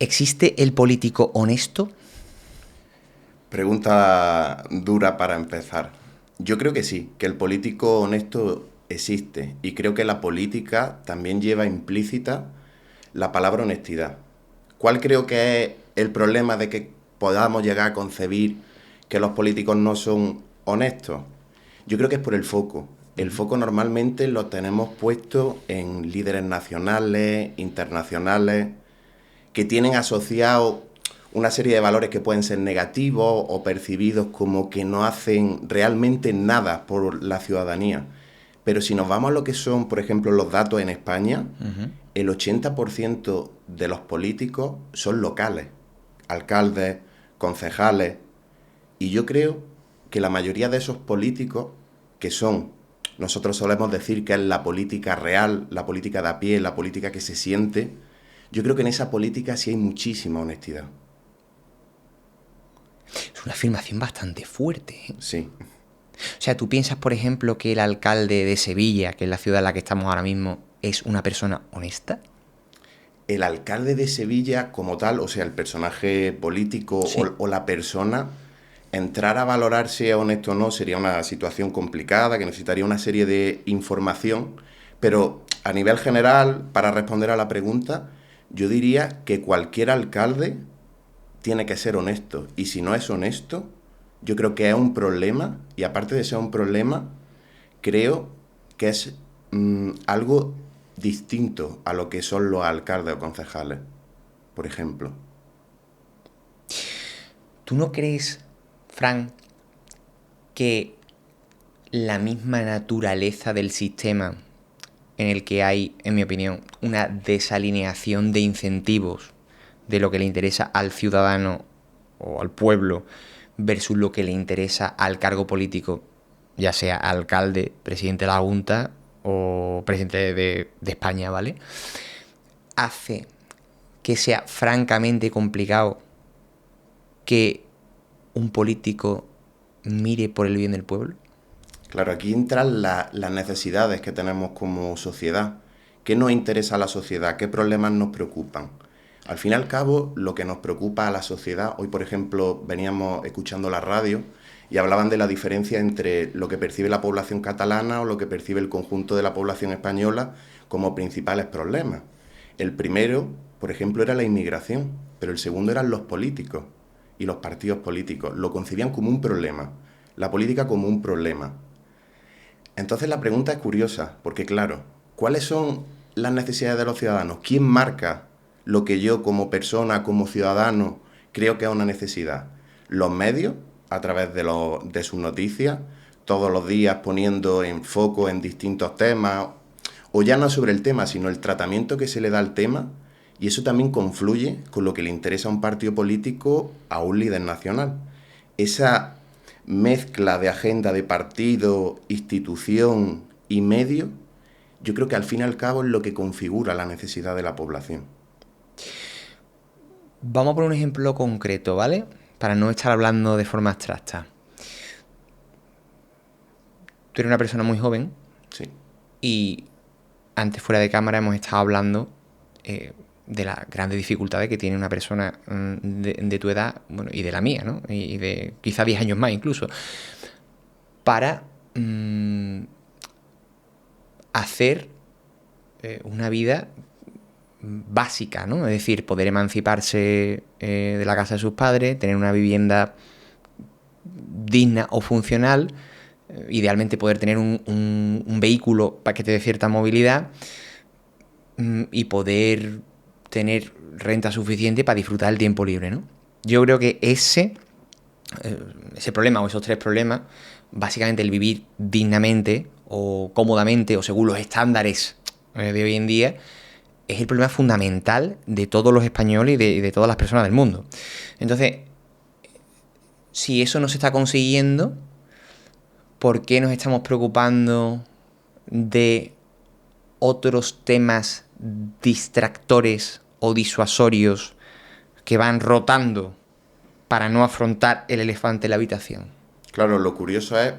¿Existe el político honesto? Pregunta dura para empezar. Yo creo que sí, que el político honesto existe y creo que la política también lleva implícita la palabra honestidad. ¿Cuál creo que es el problema de que podamos llegar a concebir que los políticos no son honestos? Yo creo que es por el foco. El foco normalmente lo tenemos puesto en líderes nacionales, internacionales, que tienen asociado una serie de valores que pueden ser negativos o percibidos como que no hacen realmente nada por la ciudadanía. Pero si nos vamos a lo que son, por ejemplo, los datos en España, el 80% de los políticos son locales, alcaldes, concejales, y yo creo que la mayoría de esos políticos, que son, nosotros solemos decir que es la política real, la política de a pie, la política que se siente, yo creo que en esa política sí hay muchísima honestidad. Es una afirmación bastante fuerte, ¿eh? Sí. O sea, ¿tú piensas, por ejemplo, que el alcalde de Sevilla, que es la ciudad en la que estamos ahora mismo, es una persona honesta? El alcalde de Sevilla como tal, o sea, el personaje político Sí. o la persona, entrar a valorar si es honesto o no sería una situación complicada, que necesitaría una serie de información, pero a nivel general, para responder a la pregunta, yo diría que cualquier alcalde tiene que ser honesto, y si no es honesto, yo creo que es un problema, y aparte de ser un problema, creo que es algo distinto a lo que son los alcaldes o concejales, por ejemplo. ¿Tú no crees, Fran, que la misma naturaleza del sistema en el que hay, en mi opinión, una desalineación de incentivos de lo que le interesa al ciudadano o al pueblo versus lo que le interesa al cargo político, ya sea alcalde, presidente de la Junta o presidente de España, ¿vale? Hace que sea francamente complicado que un político mire por el bien del pueblo. Claro, aquí entran las necesidades que tenemos como sociedad. ¿Qué nos interesa a la sociedad? ¿Qué problemas nos preocupan? Al fin y al cabo, lo que nos preocupa a la sociedad, hoy por ejemplo veníamos escuchando la radio y hablaban de la diferencia entre lo que percibe la población catalana o lo que percibe el conjunto de la población española como principales problemas. El primero, por ejemplo, era la inmigración, pero el segundo eran los políticos y los partidos políticos. Lo concebían como un problema, la política como un problema. Entonces la pregunta es curiosa, porque claro, ¿cuáles son las necesidades de los ciudadanos? ¿Quién marca lo que yo como persona, como ciudadano, creo que es una necesidad? Los medios, a través de sus noticias, todos los días poniendo en foco en distintos temas, o ya no sobre el tema, sino el tratamiento que se le da al tema, y eso también confluye con lo que le interesa a un partido político, a un líder nacional. Esa mezcla de agenda de partido, institución y medio, yo creo que al fin y al cabo es lo que configura la necesidad de la población. Vamos a poner un ejemplo concreto, ¿vale? Para no estar hablando de forma abstracta. Tú eres una persona muy joven Sí, y antes fuera de cámara hemos estado hablando de las grandes dificultades que tiene una persona de tu edad, bueno, y de la mía, ¿no? Y de quizá 10 años más incluso, para hacer una vida básica, ¿no? Es decir, poder emanciparse de la casa de sus padres, tener una vivienda digna o funcional, idealmente poder tener un vehículo para que te dé cierta movilidad y poder tener renta suficiente para disfrutar del tiempo libre, ¿no? Yo creo que ese problema o esos tres problemas, básicamente el vivir dignamente o cómodamente o según los estándares de hoy en día, es el problema fundamental de todos los españoles y de todas las personas del mundo. Entonces, si eso no se está consiguiendo, ¿por qué nos estamos preocupando de otros temas distractores o disuasorios que van rotando para no afrontar el elefante en la habitación? claro, lo curioso es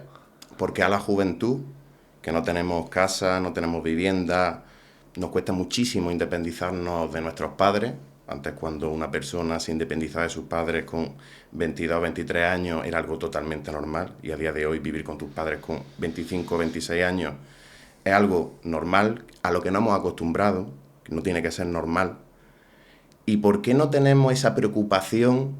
porque a la juventud, que no tenemos casa, no tenemos vivienda, nos cuesta muchísimo independizarnos de nuestros padres, Antes, cuando una persona se independizaba de sus padres con 22 o 23 años, era algo totalmente normal. Y a día de hoy, vivir con tus padres con 25 o 26 años es algo normal, a lo que no hemos acostumbrado, que no tiene que ser normal. ¿Y por qué no tenemos esa preocupación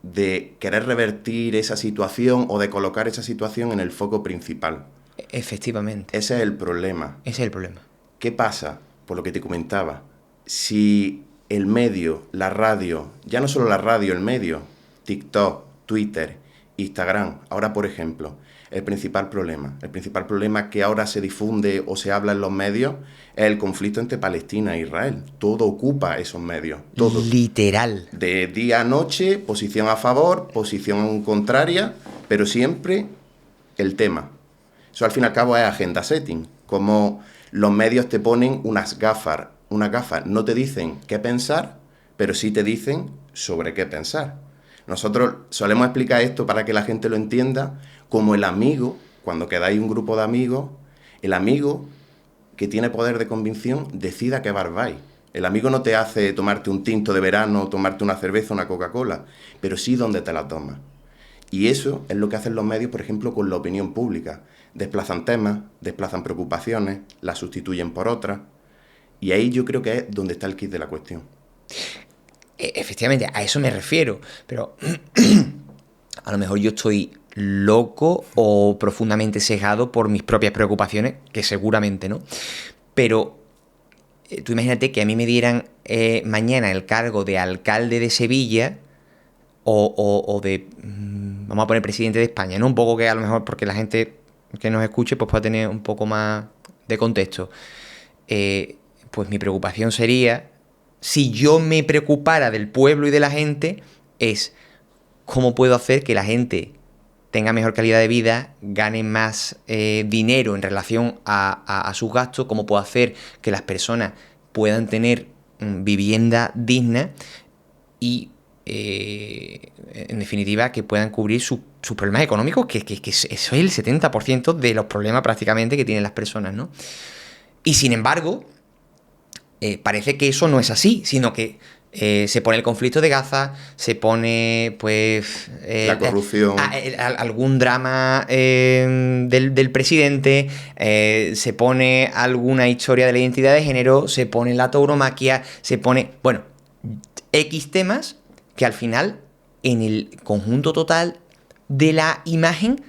de querer revertir esa situación o de colocar esa situación en el foco principal? Efectivamente. Ese es el problema. Ese es el problema. ¿Qué pasa? Por lo que te comentaba, si el medio, la radio, ya no solo la radio, el medio, TikTok, Twitter, Instagram, ahora por ejemplo, el principal problema que ahora se difunde o se habla en los medios es el conflicto entre Palestina e Israel. Todo ocupa esos medios, todo. Literal. De día a noche, posición a favor, posición contraria, pero siempre el tema. Eso al fin y al cabo es agenda setting, como los medios te ponen unas gafas, no te dicen qué pensar, pero sí te dicen sobre qué pensar. Nosotros solemos explicar esto para que la gente lo entienda como el amigo, cuando quedáis un grupo de amigos, el amigo que tiene poder de convicción decida qué bar vais. El amigo no te hace tomarte un tinto de verano, tomarte una cerveza, una Coca-Cola, pero sí dónde te la tomas. Y eso es lo que hacen los medios, por ejemplo, con la opinión pública. Desplazan temas, desplazan preocupaciones, las sustituyen por otras. Y ahí yo creo que es donde está el quid de la cuestión. Efectivamente, a eso me refiero. Pero a lo mejor yo estoy loco o profundamente cegado por mis propias preocupaciones, que seguramente no. Pero tú imagínate que a mí me dieran mañana el cargo de alcalde de Sevilla o de, vamos a poner presidente de España, ¿no? Un poco que a lo mejor porque la gente que nos escuche pues pueda tener un poco más de contexto. Pues mi preocupación sería, si yo me preocupara del pueblo y de la gente, es cómo puedo hacer que la gente tenga mejor calidad de vida, gane más dinero en relación a sus gastos, cómo puedo hacer que las personas puedan tener vivienda digna y, en definitiva, que puedan cubrir sus problemas económicos, que eso es el 70% de los problemas prácticamente que tienen las personas, ¿no? Y sin embargo, parece que eso no es así, sino que se pone el conflicto de Gaza, se pone, pues... la corrupción. Algún drama del presidente, se pone alguna historia de la identidad de género, se pone la tauromaquia, se pone... Bueno, X temas que al final, en el conjunto total de la imagen,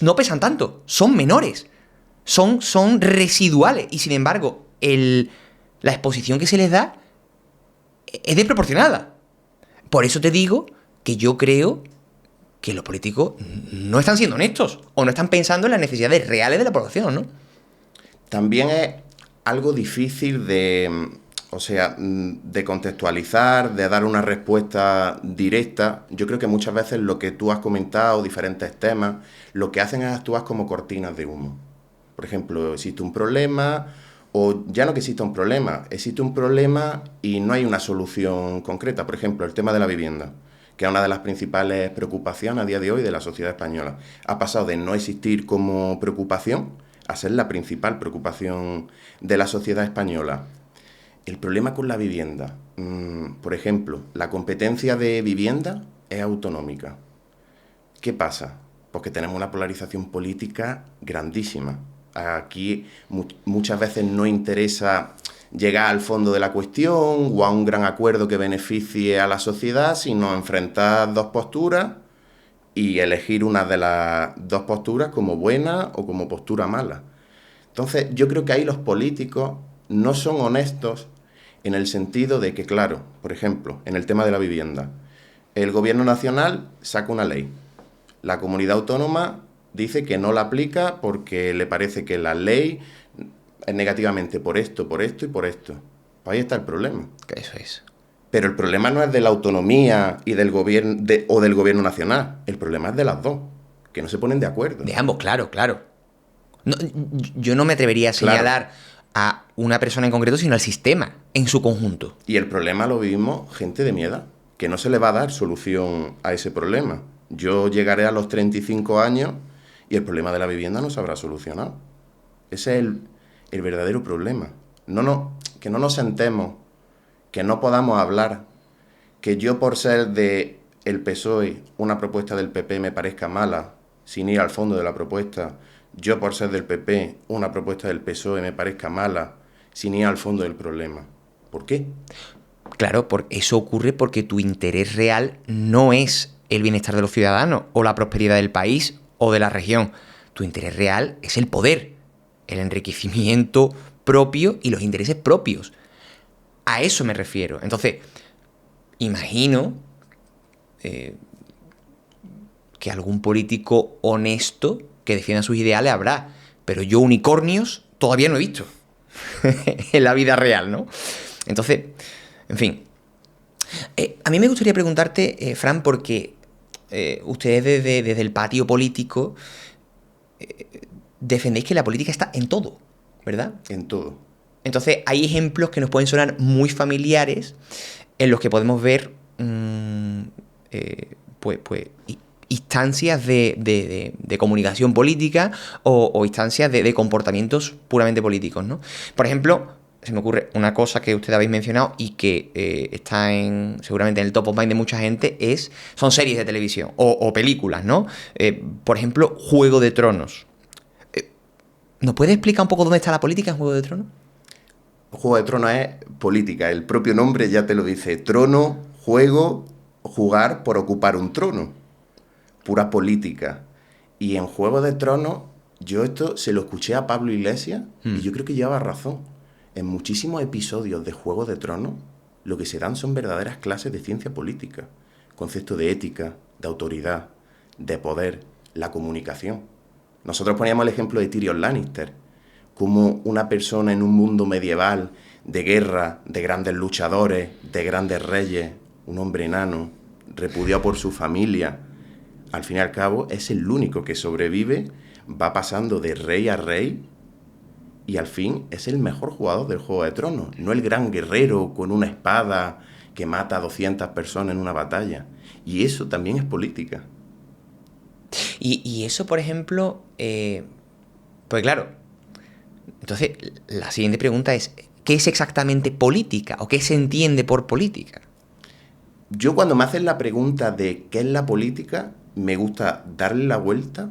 no pesan tanto, son menores, son residuales, y sin embargo, la exposición que se les da es desproporcionada. Por eso te digo que yo creo que los políticos no están siendo honestos o no están pensando en las necesidades reales de la población, ¿no? También es algo difícil de contextualizar, de dar una respuesta directa. Yo creo que muchas veces lo que tú has comentado, diferentes temas, lo que hacen es actuar como cortinas de humo. Por ejemplo, existe un problema, o ya no que exista un problema, existe un problema y no hay una solución concreta. Por ejemplo, el tema de la vivienda, que es una de las principales preocupaciones a día de hoy de la sociedad española. Ha pasado de no existir como preocupación a ser la principal preocupación de la sociedad española. El problema con la vivienda, por ejemplo, la competencia de vivienda es autonómica. ¿Qué pasa? Pues que tenemos una polarización política grandísima. Aquí muchas veces no interesa llegar al fondo de la cuestión o a un gran acuerdo que beneficie a la sociedad, sino enfrentar dos posturas y elegir una de las dos posturas como buena o como postura mala. Entonces, yo creo que ahí los políticos no son honestos en el sentido de que, claro, por ejemplo, en el tema de la vivienda, el gobierno nacional saca una ley, la comunidad autónoma dice que no la aplica porque le parece que la ley es negativamente por esto y por esto. Pues ahí está el problema. Eso es. Pero el problema no es de la autonomía y del gobierno o del gobierno nacional. El problema es de las dos, que no se ponen de acuerdo. De ambos, claro. No, yo no me atrevería a señalar a una persona en concreto, sino al sistema en su conjunto. Y el problema lo vivimos gente de mi edad, que no se le va a dar solución a ese problema. Yo llegaré a los 35 años y el problema de la vivienda no se habrá solucionado. Ese es el verdadero problema. Que no nos sentemos, que no podamos hablar Que yo por ser de el PSOE, una propuesta del PP me parezca mala, sin ir al fondo de la propuesta, yo por ser del PP, una propuesta del PSOE me parezca mala, sin ir al fondo del problema. ¿Por qué? Claro, eso ocurre porque tu interés real no es el bienestar de los ciudadanos o la prosperidad del país o de la región. Tu interés real es el poder, el enriquecimiento propio y los intereses propios. A eso me refiero. Entonces, imagino que algún político honesto que defienda sus ideales habrá, pero yo unicornios todavía no he visto en la vida real, ¿no? Entonces, en fin. A mí me gustaría preguntarte, Fran, porque ustedes desde el patio político defendéis que la política está en todo, ¿verdad? En todo. Entonces, hay ejemplos que nos pueden sonar muy familiares en los que podemos ver instancias de comunicación política o instancias de comportamientos puramente políticos, ¿no? Por ejemplo, se me ocurre una cosa que ustedes habéis mencionado y que está seguramente en el top of mind de mucha gente, son series de televisión o películas, ¿no? Por ejemplo, Juego de Tronos. ¿Nos puede explicar un poco dónde está la política en Juego de Tronos? Juego de Tronos es política, el propio nombre ya te lo dice. Trono, juego, jugar por ocupar un trono. Pura política. Y en Juego de Tronos, yo esto se lo escuché a Pablo Iglesias y yo creo que llevaba razón. En muchísimos episodios de Juego de Tronos, lo que se dan son verdaderas clases de ciencia política. Concepto de ética, de autoridad, de poder, la comunicación. Nosotros poníamos el ejemplo de Tyrion Lannister, como una persona en un mundo medieval, de guerra, de grandes luchadores, de grandes reyes, un hombre enano, repudiado por su familia, al fin y al cabo es el único que sobrevive, va pasando de rey a rey y al fin es el mejor jugador del Juego de Tronos, no el gran guerrero con una espada que mata a 200 personas en una batalla. Y eso también es política. Y eso, por ejemplo, pues claro, entonces la siguiente pregunta es, ¿qué es exactamente política? ¿O qué se entiende por política? Yo cuando me hacen la pregunta de qué es la política, me gusta darle la vuelta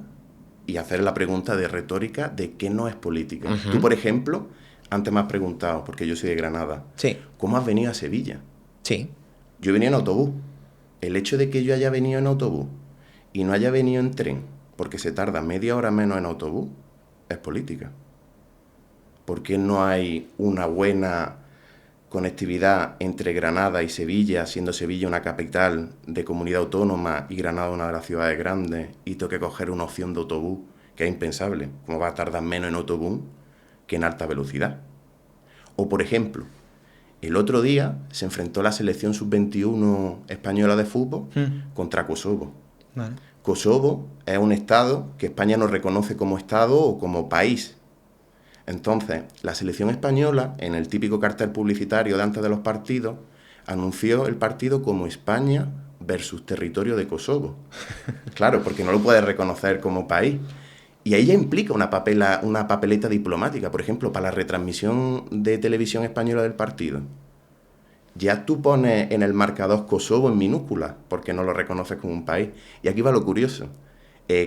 y hacer la pregunta de retórica de qué no es política. Uh-huh. Tú, por ejemplo, antes me has preguntado, porque yo soy de Granada, sí. ¿Cómo has venido a Sevilla? Sí. Yo he venido en autobús. El hecho de que yo haya venido en autobús y no haya venido en tren, porque se tarda media hora menos en autobús, es política. ¿Por qué no hay una buena conectividad entre Granada y Sevilla, siendo Sevilla una capital de comunidad autónoma y Granada una de las ciudades grandes, y tengo que coger una opción de autobús que es impensable? ¿Cómo va a tardar menos en autobús que en alta velocidad? O, por ejemplo, el otro día se enfrentó la selección sub-21 española de fútbol contra Kosovo. Vale. Kosovo es un estado que España no reconoce como estado o como país. Entonces, la selección española, en el típico cartel publicitario de antes de los partidos, anunció el partido como España versus territorio de Kosovo. Claro, porque no lo puede reconocer como país. Y ahí ya implica una papeleta diplomática, por ejemplo, para la retransmisión de televisión española del partido. Ya tú pones en el marcador Kosovo en minúsculas, porque no lo reconoces como un país. Y aquí va lo curioso.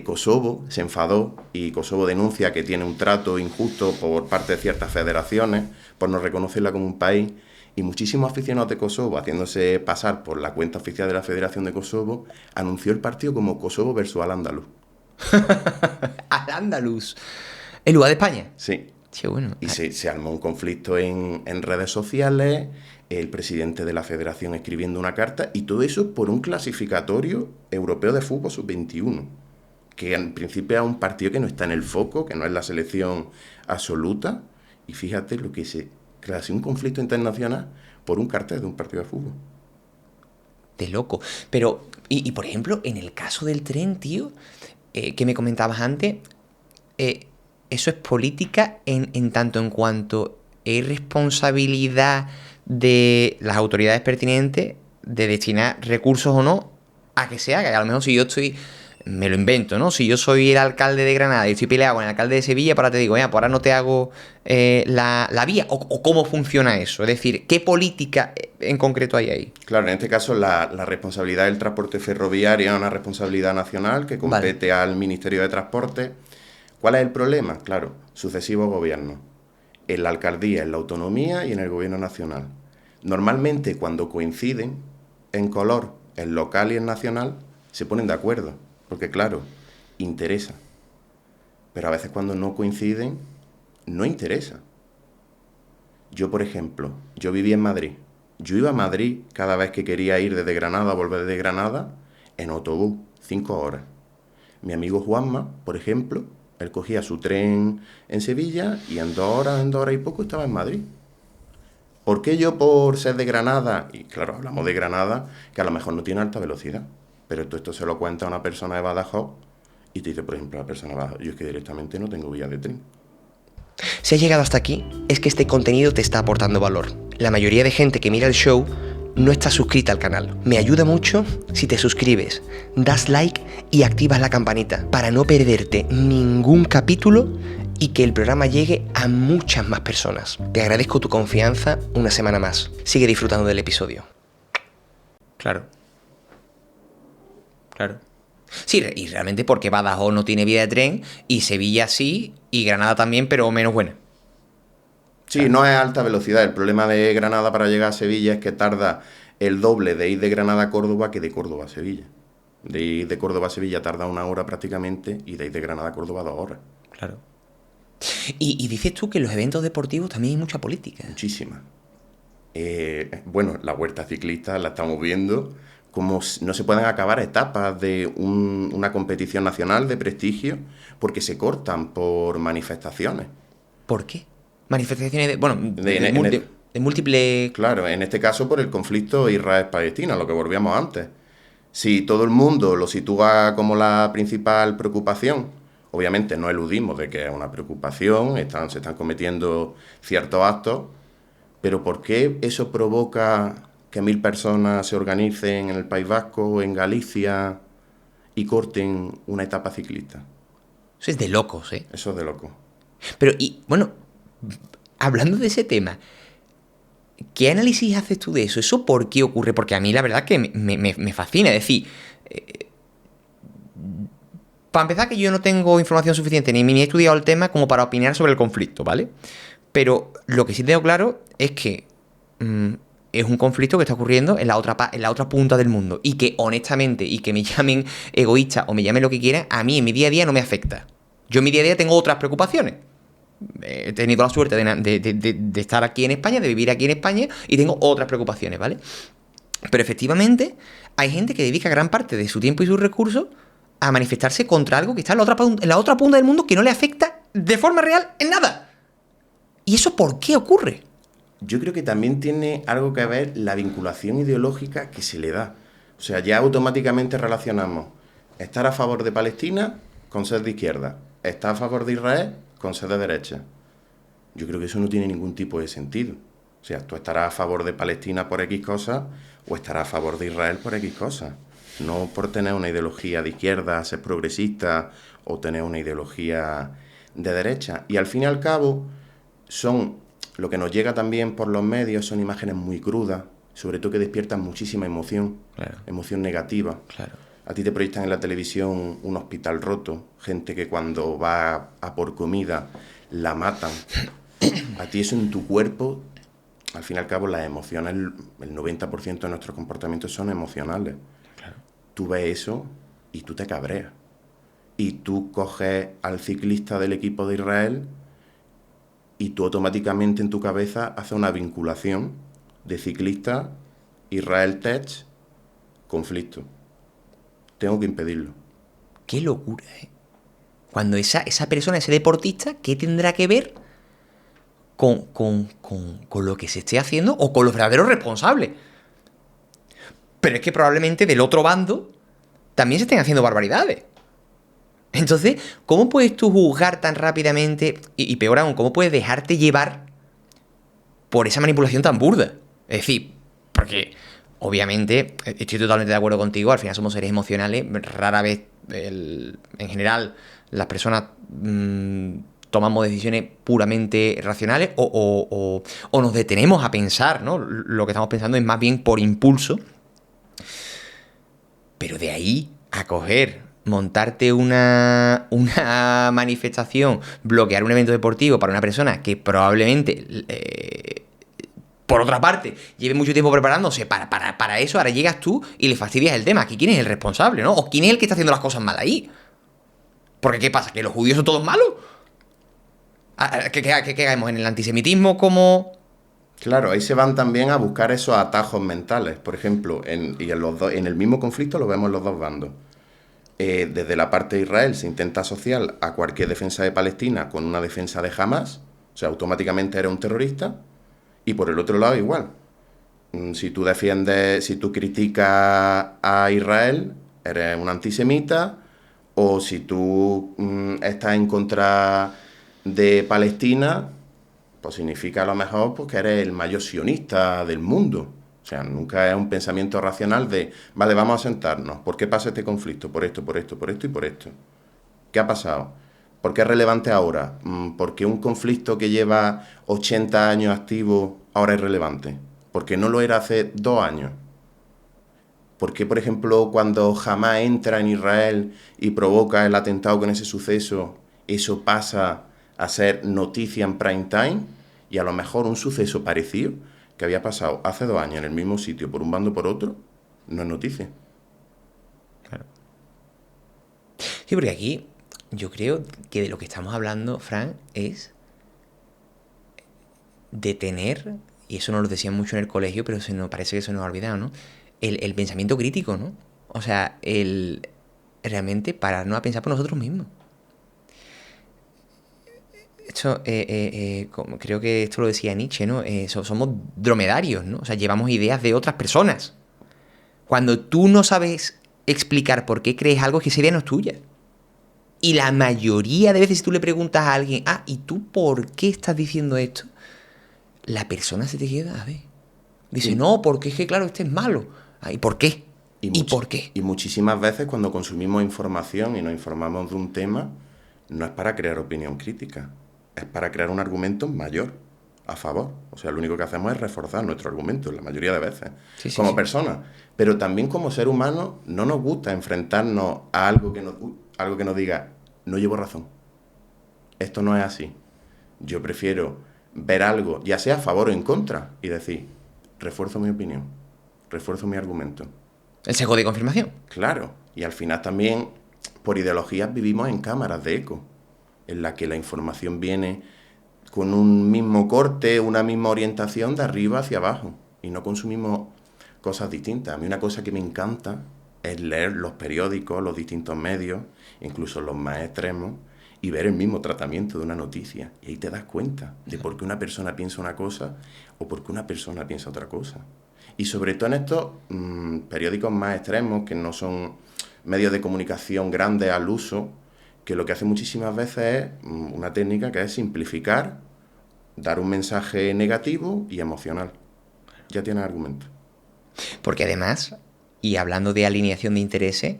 Kosovo se enfadó y Kosovo denuncia que tiene un trato injusto por parte de ciertas federaciones por no reconocerla como un país, y muchísimos aficionados de Kosovo, haciéndose pasar por la cuenta oficial de la Federación de Kosovo, anunció el partido como Kosovo versus Al-Ándalus. Al-Ándalus, ¿en lugar de España? Sí. Qué bueno. Y se armó un conflicto en redes sociales, el presidente de la federación escribiendo una carta, y todo eso por un clasificatorio europeo de fútbol sub-21. Que en principio es un partido que no está en el foco, que no es la selección absoluta, y fíjate lo que se creó, un conflicto internacional por un cartel de un partido de fútbol. De loco. Pero, y por ejemplo, en el caso del tren, tío, que me comentabas antes, eso es política en tanto en cuanto es responsabilidad de las autoridades pertinentes de destinar recursos o no a que se haga. A lo mejor si yo estoy me lo invento, ¿no? Si yo soy el alcalde de Granada y estoy peleado con el alcalde de Sevilla, pues ahora te digo, pues ahora no te hago la vía. O cómo funciona eso. Es decir, ¿qué política en concreto hay ahí? Claro, en este caso la responsabilidad del transporte ferroviario es una responsabilidad nacional que compete al Ministerio de Transporte. ¿Cuál es el problema? Claro, sucesivos gobiernos. En la alcaldía, en la autonomía y en el gobierno nacional. Normalmente cuando coinciden en color, en local y en nacional, se ponen de acuerdo. Porque claro, interesa. Pero a veces cuando no coinciden, no interesa. Yo, por ejemplo, yo vivía en Madrid. Yo iba a Madrid cada vez que quería ir desde Granada a volver de Granada en autobús, 5 horas. Mi amigo Juanma, por ejemplo, él cogía su tren en Sevilla y en 2 horas y poco estaba en Madrid. ¿Por qué yo por ser de Granada? Y claro, hablamos de Granada, que a lo mejor no tiene alta velocidad. Pero tú esto se lo cuenta a una persona de Badajoz y te dice, por ejemplo, la persona de Badajoz, yo es que directamente no tengo vía de tren. Si has llegado hasta aquí, es que este contenido te está aportando valor. La mayoría de gente que mira el show no está suscrita al canal. Me ayuda mucho si te suscribes, das like y activas la campanita para no perderte ningún capítulo y que el programa llegue a muchas más personas. Te agradezco tu confianza una semana más. Sigue disfrutando del episodio. Claro. Sí, y realmente porque Badajoz no tiene vía de tren, y Sevilla sí, y Granada también, pero menos buena. Sí, no es alta velocidad. El problema de Granada para llegar a Sevilla es que tarda el doble de ir de Granada a Córdoba que de Córdoba a Sevilla. De ir de Córdoba a Sevilla tarda 1 hora prácticamente y de ir de Granada a Córdoba 2 horas. Claro. Y dices tú que en los eventos deportivos también hay mucha política. Muchísima. Bueno, la Vuelta Ciclista la estamos viendo, como no se pueden acabar etapas de una competición nacional de prestigio porque se cortan por manifestaciones. ¿Por qué? Manifestaciones de múltiples... Claro, en este caso por el conflicto Israel-Palestina, lo que volvíamos antes. Si todo el mundo lo sitúa como la principal preocupación, obviamente no eludimos de que es una preocupación, se están cometiendo ciertos actos, pero ¿por qué eso provoca que 1.000 personas se organicen en el País Vasco, en Galicia, y corten una etapa ciclista? Eso es de locos, ¿eh? Eso es de loco. Pero, y bueno, hablando de ese tema, ¿qué análisis haces tú de eso? ¿Eso por qué ocurre? Porque a mí la verdad que me fascina. Es decir, para empezar, que yo no tengo información suficiente ni he estudiado el tema como para opinar sobre el conflicto, ¿vale? Pero lo que sí tengo claro es que es un conflicto que está ocurriendo en la otra punta del mundo. Y que, honestamente, y que me llamen egoísta o me llamen lo que quieran, a mí en mi día a día no me afecta. Yo en mi día a día tengo otras preocupaciones. He tenido la suerte de estar aquí en España, de vivir aquí en España, y tengo otras preocupaciones, ¿vale? Pero efectivamente hay gente que dedica gran parte de su tiempo y sus recursos a manifestarse contra algo que está en la otra punta del mundo, que no le afecta de forma real en nada. ¿Y eso por qué ocurre? Yo creo que también tiene algo que ver la vinculación ideológica que se le da. O sea, ya automáticamente relacionamos estar a favor de Palestina con ser de izquierda, estar a favor de Israel con ser de derecha. Yo creo que eso no tiene ningún tipo de sentido. O sea, tú estarás a favor de Palestina por X cosas o estarás a favor de Israel por X cosas. No por tener una ideología de izquierda, ser progresista o tener una ideología de derecha. Y al fin y al cabo, lo que nos llega también por los medios son imágenes muy crudas, sobre todo que despiertan muchísima emoción, Claro. Emoción negativa. Claro. A ti te proyectan en la televisión un hospital roto, gente que cuando va a por comida la matan. A ti eso en tu cuerpo, al fin y al cabo las emociones, el 90% de nuestros comportamientos son emocionales. Claro. Tú ves eso y tú te cabreas. Y tú coges al ciclista del equipo de Israel y tú automáticamente en tu cabeza haces una vinculación de ciclista, Israel Tech, conflicto. Tengo que impedirlo. Qué locura, ¿eh? Cuando esa persona, ese deportista, ¿qué tendrá que ver con lo que se esté haciendo o con los verdaderos responsables? Pero es que probablemente del otro bando también se estén haciendo barbaridades. Entonces, ¿cómo puedes tú juzgar tan rápidamente? Y peor aún, ¿cómo puedes dejarte llevar por esa manipulación tan burda? Es decir, porque obviamente estoy totalmente de acuerdo contigo, al final somos seres emocionales, rara vez en general las personas tomamos decisiones puramente racionales o nos detenemos a pensar, ¿no? Lo que estamos pensando es más bien por impulso. Pero de ahí a montarte una manifestación, bloquear un evento deportivo para una persona que probablemente, por otra parte, lleve mucho tiempo preparándose para eso, ahora llegas tú y le fastidias el tema. Aquí, ¿quién es el responsable, no? ¿O quién es el que está haciendo las cosas mal ahí? Porque ¿qué pasa? ¿Que los judíos son todos malos? ¿Qué caemos en el antisemitismo como...? Claro, ahí se van también a buscar esos atajos mentales. Por ejemplo, en el mismo conflicto lo vemos en los dos bandos. Desde la parte de Israel se intenta asociar a cualquier defensa de Palestina con una defensa de Hamas, o sea, automáticamente eres un terrorista, y por el otro lado igual. Si tú criticas a Israel, eres un antisemita, o si tú estás en contra de Palestina, pues significa a lo mejor pues, que eres el mayor sionista del mundo. O sea, nunca es un pensamiento racional de, vale, vamos a sentarnos. ¿Por qué pasa este conflicto? Por esto, por esto, por esto y por esto. ¿Qué ha pasado? ¿Por qué es relevante ahora? ¿Porque un conflicto que lleva 80 años activo ahora es relevante? Porque no lo era hace 2 años. ¿Por qué, por ejemplo, cuando Hamas entra en Israel y provoca el atentado con ese suceso, eso pasa a ser noticia en prime time? Y a lo mejor un suceso parecido que había pasado hace 2 años en el mismo sitio por un bando o por otro, no es noticia. Claro. Sí, porque aquí yo creo que de lo que estamos hablando, Fran, es de tener, y eso nos lo decían mucho en el colegio, pero parece que se nos ha olvidado, ¿no? El pensamiento crítico, ¿no? O sea, realmente pararnos a pensar por nosotros mismos. Esto, creo que esto lo decía Nietzsche, ¿no? Somos dromedarios, ¿no? O sea, llevamos ideas de otras personas. Cuando tú no sabes explicar por qué crees algo, es que esa idea no es tuya. Y la mayoría de veces, si tú le preguntas a alguien, ¿y tú por qué estás diciendo esto? La persona se te queda, a ver. Dice, no, porque es que, claro, este es malo. ¿Y por qué? ¿Y por qué? Y muchísimas veces cuando consumimos información y nos informamos de un tema, no es para crear opinión crítica, es para crear un argumento mayor, a favor. O sea, lo único que hacemos es reforzar nuestro argumento, la mayoría de veces, como personas. Pero también como ser humano no nos gusta enfrentarnos a algo que nos diga, no llevo razón, esto no es así. Yo prefiero ver algo, ya sea a favor o en contra, y decir, refuerzo mi opinión, refuerzo mi argumento. El sesgo de confirmación. Claro, y al final también, por ideologías, vivimos en cámaras de eco, en la que la información viene con un mismo corte, una misma orientación de arriba hacia abajo, y no consumimos cosas distintas. A mí una cosa que me encanta es leer los periódicos, los distintos medios, incluso los más extremos, y ver el mismo tratamiento de una noticia. Y ahí te das cuenta de por qué una persona piensa una cosa o por qué una persona piensa otra cosa. Y sobre todo en estos periódicos más extremos, que no son medios de comunicación grandes al uso, que lo que hace muchísimas veces es una técnica que es simplificar, dar un mensaje negativo y emocional. Ya tienes argumento. Porque además, y hablando de alineación de intereses,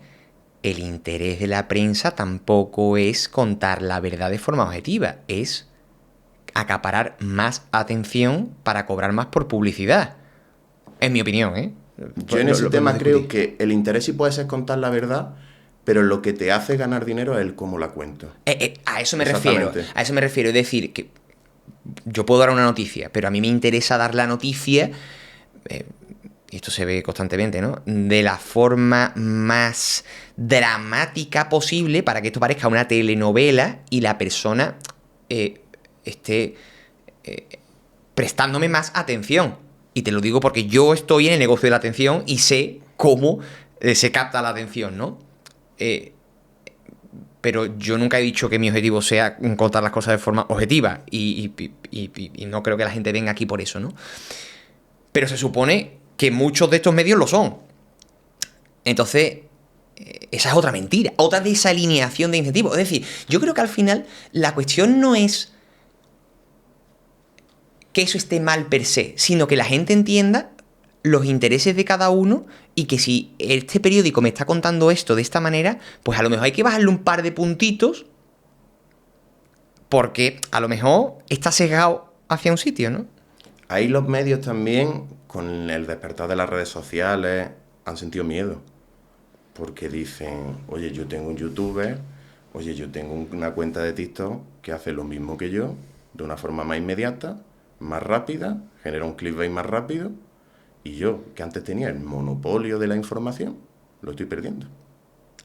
el interés de la prensa tampoco es contar la verdad de forma objetiva, es acaparar más atención para cobrar más por publicidad. Es mi opinión, ¿eh? Yo en ese tema creo que el interés sí puede ser contar la verdad, pero lo que te hace ganar dinero es el cómo la cuento. A eso me refiero. A eso me refiero. Es decir, que yo puedo dar una noticia, pero a mí me interesa dar la noticia, y esto se ve constantemente, ¿no? De la forma más dramática posible para que esto parezca una telenovela y la persona esté prestándome más atención. Y te lo digo porque yo estoy en el negocio de la atención y sé cómo se capta la atención, ¿no? Pero yo nunca he dicho que mi objetivo sea contar las cosas de forma objetiva y no creo que la gente venga aquí por eso, ¿no? Pero se supone que muchos de estos medios lo son. Entonces, esa es otra mentira, otra desalineación de incentivos. Es decir, yo creo que al final la cuestión no es que eso esté mal per se, sino que la gente entienda los intereses de cada uno y que si este periódico me está contando esto de esta manera, pues a lo mejor hay que bajarle un par de puntitos porque a lo mejor está sesgado hacia un sitio, ¿no? Ahí los medios también, con el despertar de las redes sociales, han sentido miedo. Porque dicen, oye, yo tengo un youtuber, oye, yo tengo una cuenta de TikTok que hace lo mismo que yo, de una forma más inmediata, más rápida, genera un clickbait más rápido, y yo, que antes tenía el monopolio de la información, lo estoy perdiendo.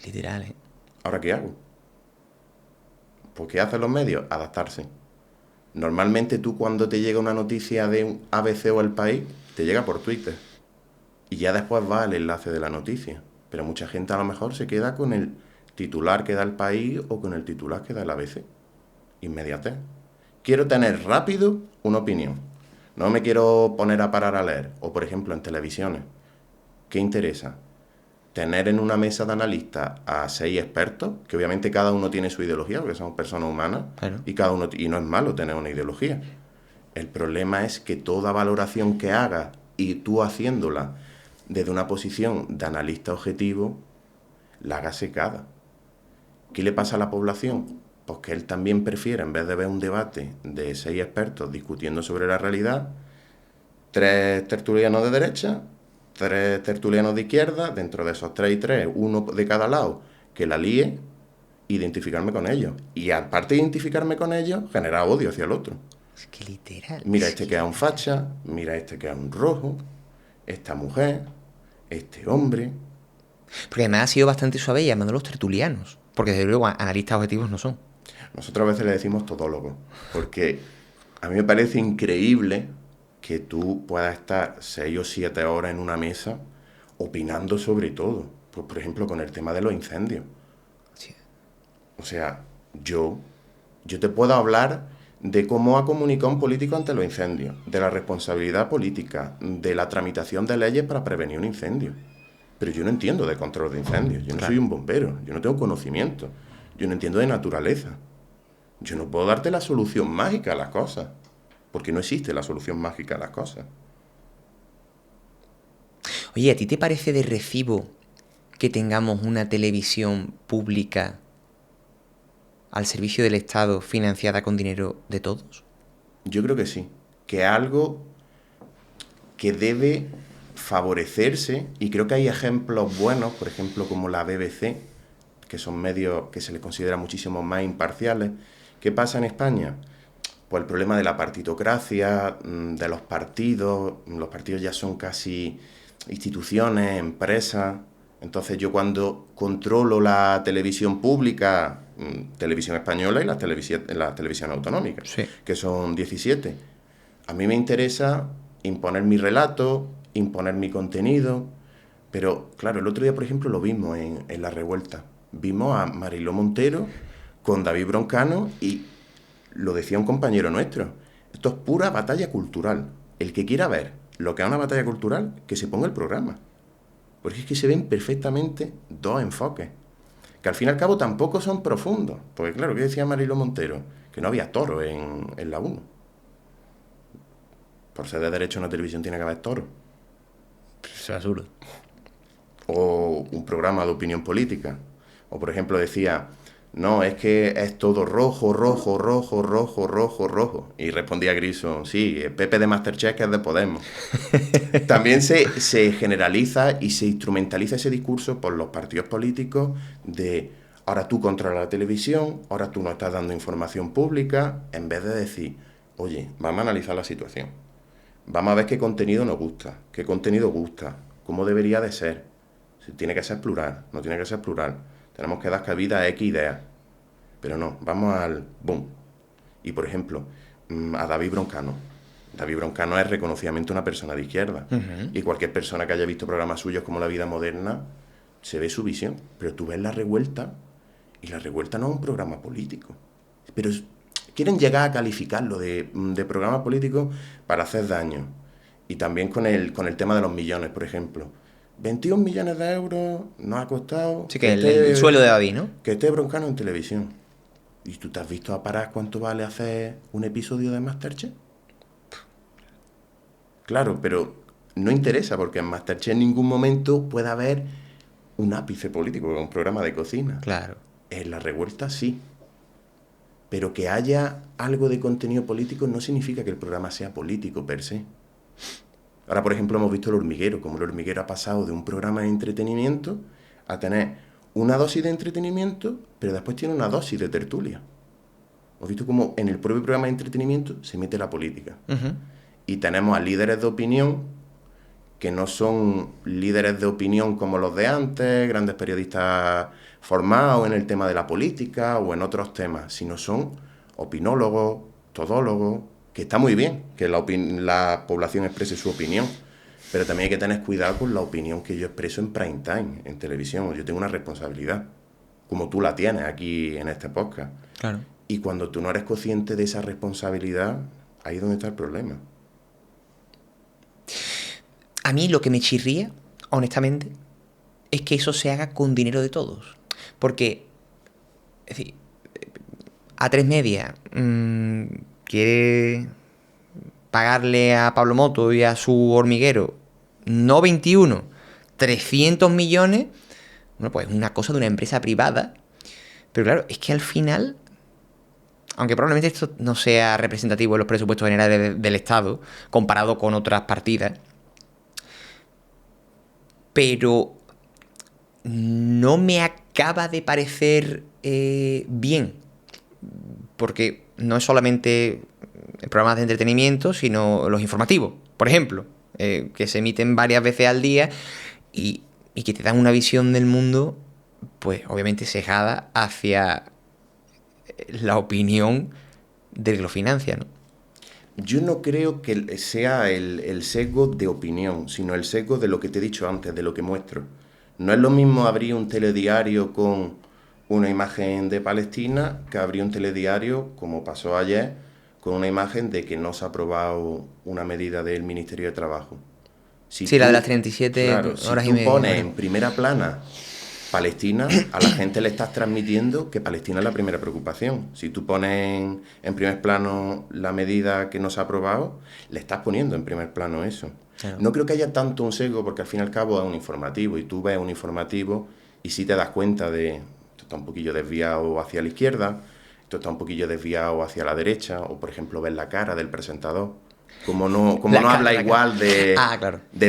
Literal, ¿eh? ¿Ahora qué hago? Pues ¿qué hacen los medios? Adaptarse. Normalmente tú cuando te llega una noticia de un ABC o El País, te llega por Twitter. Y ya después va el enlace de la noticia. Pero mucha gente a lo mejor se queda con el titular que da El País o con el titular que da el ABC. Inmediatez. Quiero tener rápido una opinión. No me quiero poner a parar a leer. O por ejemplo en televisiones. ¿Qué interesa? Tener en una mesa de analistas a 6 expertos, que obviamente cada uno tiene su ideología, porque somos personas humanas, Claro. y no es malo tener una ideología. El problema es que toda valoración que hagas y tú haciéndola desde una posición de analista objetivo, la hagas secada. ¿Qué le pasa a la población? Pues que él también prefiere, en vez de ver un debate de 6 expertos discutiendo sobre la realidad, 3 tertulianos de derecha, 3 tertulianos de izquierda, dentro de esos 3 y 3, uno de cada lado, que la líe, identificarme con ellos. Y aparte de identificarme con ellos, generar odio hacia el otro. Es que literal. Mira es este que que es un facha, mira este que es un rojo, esta mujer, este hombre. Porque además ha sido bastante suave llamando a los tertulianos. Porque desde luego analistas objetivos no son. Nosotros a veces le decimos todólogos, porque a mí me parece increíble que tú puedas estar 6 o 7 horas en una mesa opinando sobre todo. Pues, por ejemplo, con el tema de los incendios. Sí. O sea, yo te puedo hablar de cómo ha comunicado un político ante los incendios, de la responsabilidad política, de la tramitación de leyes para prevenir un incendio. Pero yo no entiendo de control de incendios, yo no Claro. soy un bombero, yo no tengo conocimiento, yo no entiendo de naturaleza. Yo no puedo darte la solución mágica a las cosas, porque no existe la solución mágica a las cosas. Oye, ¿a ti te parece de recibo que tengamos una televisión pública al servicio del Estado financiada con dinero de todos? Yo creo que sí, que es algo que debe favorecerse, y creo que hay ejemplos buenos, por ejemplo como la BBC, que son medios que se les considera muchísimo más imparciales. ¿Qué pasa en España? Pues el problema de la partitocracia, de los partidos ya son casi instituciones, empresas. Entonces yo cuando controlo la televisión pública, televisión española y las televisiones autonómicas, Sí. que son 17, a mí me interesa imponer mi relato, imponer mi contenido, pero claro, el otro día por ejemplo lo vimos en La Revuelta. Vimos a Mariló Montero con David Broncano y lo decía un compañero nuestro, esto es pura batalla cultural. El que quiera ver lo que es una batalla cultural, que se ponga el programa. Porque es que se ven perfectamente dos enfoques, que al fin y al cabo tampoco son profundos. Porque claro, ¿qué decía Mariló Montero? Que no había toro en la 1. Por ser de derecho en la televisión tiene que haber toro. Es absurdo. O un programa de opinión política. O por ejemplo decía, no, es que es todo rojo, rojo, rojo, rojo, rojo, rojo. Y respondía Grison, sí, Pepe de Masterchef que es de Podemos. También se generaliza y se instrumentaliza ese discurso por los partidos políticos de ahora tú controlas la televisión, ahora tú no estás dando información pública, en vez de decir, oye, vamos a analizar la situación. Vamos a ver qué contenido nos gusta, qué contenido gusta, cómo debería de ser. Si tiene que ser plural, no tiene que ser plural. Tenemos que dar cabida a X ideas. Pero no, vamos al boom. Y por ejemplo, a David Broncano. David Broncano es reconocidamente una persona de izquierda. Uh-huh. Y cualquier persona que haya visto programas suyos como La Vida Moderna, se ve su visión. Pero tú ves La Revuelta, y La Revuelta no es un programa político. Pero quieren llegar a calificarlo de programa político para hacer daño. Y también con el tema de los millones, por ejemplo. 21 millones de euros nos ha costado... Sí, que el suelo de David, ¿no? Que esté Broncano en televisión. ¿Y tú te has visto a parar cuánto vale hacer un episodio de Masterchef? Claro, pero no interesa, porque en MasterChef en ningún momento puede haber un ápice político, un programa de cocina. Claro. En La Revuelta sí. Pero que haya algo de contenido político no significa que el programa sea político per se. Ahora, por ejemplo, hemos visto El Hormiguero, como El Hormiguero ha pasado de un programa de entretenimiento a tener una dosis de entretenimiento, pero después tiene una dosis de tertulia. Hemos visto cómo en el propio programa de entretenimiento se mete la política. Y tenemos a líderes de opinión que no son líderes de opinión como los de antes, grandes periodistas formados en el tema de la política o en otros temas, sino son opinólogos, todólogos, que está muy bien que la población exprese su opinión, pero también hay que tener cuidado con la opinión que yo expreso en prime time, en televisión. Yo tengo una responsabilidad, como tú la tienes aquí en este podcast. Claro. Y cuando tú no eres consciente de esa responsabilidad, ahí es donde está el problema. A mí lo que me chirría, honestamente, es que eso se haga con dinero de todos. Porque, es decir, A3 Media quiere pagarle a Pablo Moto y a su hormiguero, no 21, 300 millones, bueno, pues una cosa de una empresa privada. Pero claro, es que al final, aunque probablemente esto no sea representativo en los presupuestos generales del Estado, comparado con otras partidas, pero no me acaba de parecer bien, porque no es solamente programas de entretenimiento, sino los informativos, por ejemplo, que se emiten varias veces al día y que te dan una visión del mundo, pues obviamente sesgada hacia la opinión del que lo financia, ¿no? Yo no creo que sea el sesgo de opinión, sino el sesgo de lo que te he dicho antes, de lo que muestro. No es lo mismo abrir un telediario con una imagen de Palestina que abrir un telediario, como pasó ayer, con una imagen de que no se ha aprobado una medida del Ministerio de Trabajo. Sí, la de las 37 horas y media. Si tú pones en primera plana Palestina, a la gente le estás transmitiendo que Palestina es la primera preocupación. Si tú pones en primer plano la medida que no se ha aprobado, le estás poniendo en primer plano eso. Claro. No creo que haya tanto un sesgo, porque al fin y al cabo es un informativo, y tú ves un informativo y sí te das cuenta de esto está un poquillo desviado hacia la izquierda, esto está un poquillo desviado hacia la derecha, o por ejemplo ves la cara del presentador. Como no habla igual de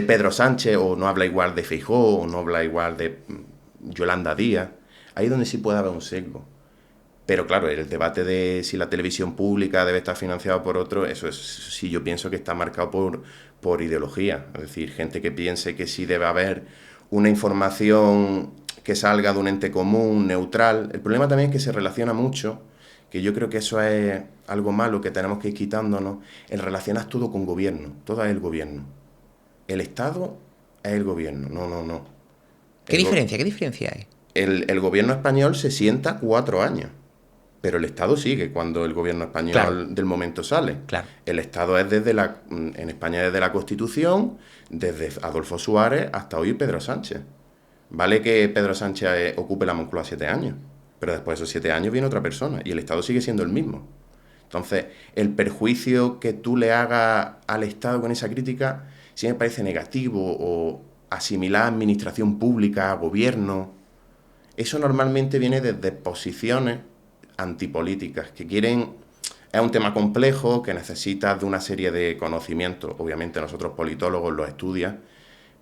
Pedro Sánchez, o no habla igual de Feijóo, o no habla igual de Yolanda Díaz, ahí es donde sí puede haber un sesgo. Pero claro, el debate de si la televisión pública debe estar financiada por otro, eso sí yo pienso que está marcado por ideología. Es decir, gente que piense que sí debe haber una información que salga de un ente común, neutral. El problema también es que se relaciona mucho, que yo creo que eso es algo malo que tenemos que ir quitándonos, el relacionar todo con gobierno, todo es el gobierno. El Estado es el gobierno, no. ¿Qué diferencia hay? El gobierno español se sienta 4 años, pero el Estado sigue cuando el gobierno español del momento sale. Claro. El Estado es en España desde la Constitución, desde Adolfo Suárez hasta hoy Pedro Sánchez. Vale que Pedro Sánchez ocupe la Moncloa 7 años, pero después de esos 7 años viene otra persona y el Estado sigue siendo el mismo. Entonces, el perjuicio que tú le hagas al Estado con esa crítica sí me parece negativo, o asimilar administración pública, gobierno. Eso normalmente viene desde posiciones antipolíticas que quieren... Es un tema complejo que necesita de una serie de conocimientos. Obviamente nosotros politólogos lo estudian,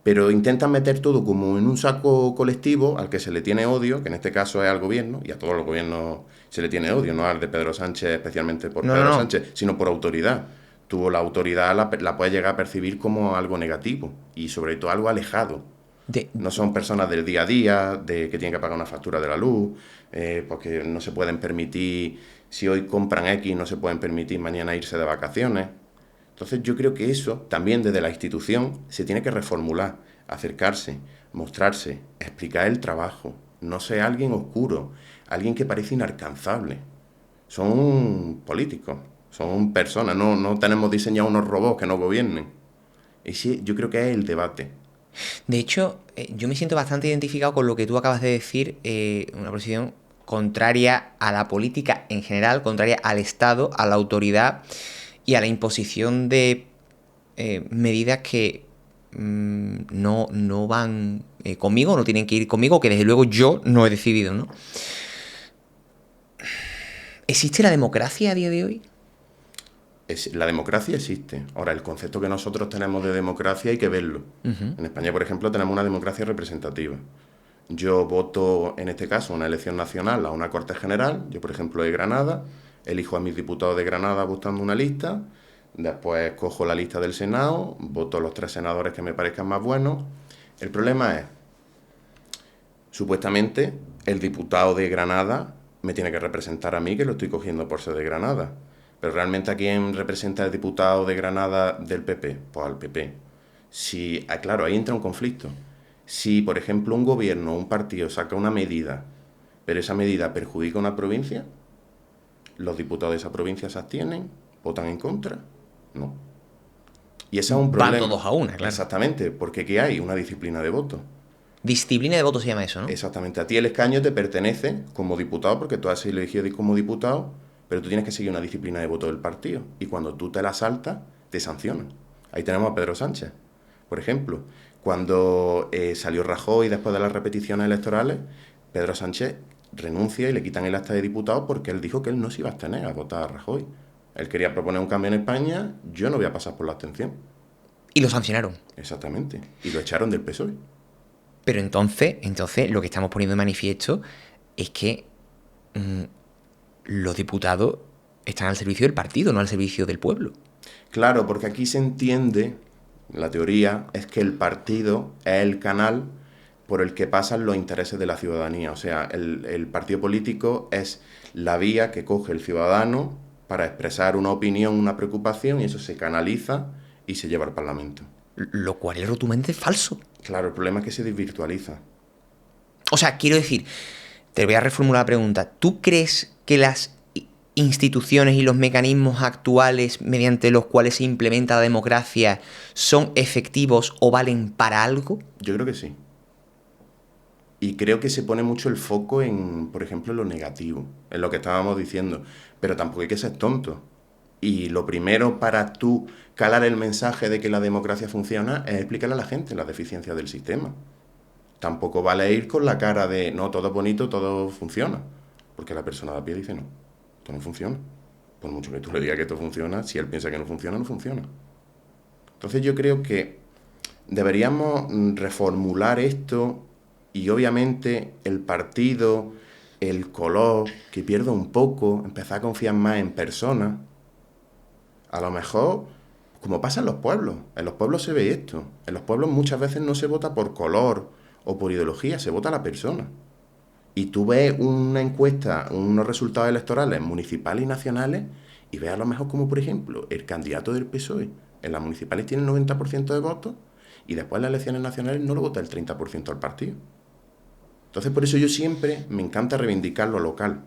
pero intentan meter todo como en un saco colectivo al que se le tiene odio, que en este caso es al gobierno, y a todos los gobiernos se le tiene odio, no al de Pedro Sánchez especialmente por Pedro Sánchez, sino por autoridad. Tú la autoridad la puedes llegar a percibir como algo negativo y sobre todo algo alejado. No son personas del día a día, que tienen que pagar una factura de la luz, porque no se pueden permitir, si hoy compran X, no se pueden permitir mañana irse de vacaciones. Entonces yo creo que eso también desde la institución se tiene que reformular, acercarse, mostrarse, explicar el trabajo, no ser alguien oscuro, alguien que parece inalcanzable. Son políticos. Son personas, no tenemos diseñados unos robots que nos gobiernen. Ese yo creo que es el debate. De hecho, yo me siento bastante identificado con lo que tú acabas de decir, una posición contraria a la política en general, contraria al Estado, a la autoridad y a la imposición de medidas que no van conmigo, no tienen que ir conmigo, que desde luego yo no he decidido, ¿no? ¿Existe la democracia a día de hoy? La democracia existe. Ahora, el concepto que nosotros tenemos de democracia hay que verlo. En España, por ejemplo, tenemos una democracia representativa. Yo voto, en este caso, una elección nacional a una Corte General. Yo, por ejemplo, de Granada, elijo a mis diputados de Granada votando una lista. Después cojo la lista del Senado, voto a los 3 senadores que me parezcan más buenos. El problema es, supuestamente, el diputado de Granada me tiene que representar a mí, que lo estoy cogiendo por ser de Granada. Pero realmente, ¿a quién representa el diputado de Granada del PP? Pues al PP. Claro, ahí entra un conflicto. Si, por ejemplo, un gobierno o un partido saca una medida, pero esa medida perjudica a una provincia, los diputados de esa provincia se abstienen, votan en contra, no. Y ese es un problema. Van todos a una, claro. Exactamente, porque ¿qué hay? Una disciplina de voto. Disciplina de voto se llama eso, ¿no? Exactamente. A ti el escaño te pertenece como diputado, porque tú has sido elegido como diputado, pero tú tienes que seguir una disciplina de voto del partido. Y cuando tú te la saltas, te sancionan. Ahí tenemos a Pedro Sánchez, por ejemplo. Cuando salió Rajoy después de las repeticiones electorales, Pedro Sánchez renuncia y le quitan el acta de diputado porque él dijo que él no se iba a abstener a votar a Rajoy. Él quería proponer un cambio en España, yo no voy a pasar por la abstención. Y lo sancionaron. Exactamente. Y lo echaron del PSOE. Pero entonces lo que estamos poniendo de manifiesto es que los diputados están al servicio del partido, no al servicio del pueblo. Claro, porque aquí se entiende, la teoría es que el partido es el canal por el que pasan los intereses de la ciudadanía. O sea, el partido político es la vía que coge el ciudadano para expresar una opinión, una preocupación, y eso se canaliza y se lleva al Parlamento. Lo cual es rotundamente falso. Claro, el problema es que se desvirtualiza. O sea, quiero decir, te voy a reformular la pregunta. ¿Tú crees que las instituciones y los mecanismos actuales mediante los cuales se implementa la democracia son efectivos o valen para algo? Yo creo que sí. Y creo que se pone mucho el foco en, por ejemplo, en lo negativo, en lo que estábamos diciendo. Pero tampoco hay que ser tonto. Y lo primero para tú calar el mensaje de que la democracia funciona es explicarle a la gente las deficiencias del sistema. Tampoco vale ir con la cara de, no, todo es bonito, todo funciona. Porque la persona de a pie dice, no, esto no funciona. Por mucho que tú le digas que esto funciona, si él piensa que no funciona, no funciona. Entonces yo creo que deberíamos reformular esto y obviamente el partido, el color, que pierda un poco, empezar a confiar más en personas. A lo mejor, como pasa en los pueblos se ve esto. En los pueblos muchas veces no se vota por color o por ideología, se vota a la persona. Y tú ves una encuesta, unos resultados electorales municipales y nacionales, y ves a lo mejor como, por ejemplo, el candidato del PSOE en las municipales tiene el 90% de votos, y después en las elecciones nacionales no lo vota el 30% al partido. Entonces, por eso yo siempre me encanta reivindicar lo local,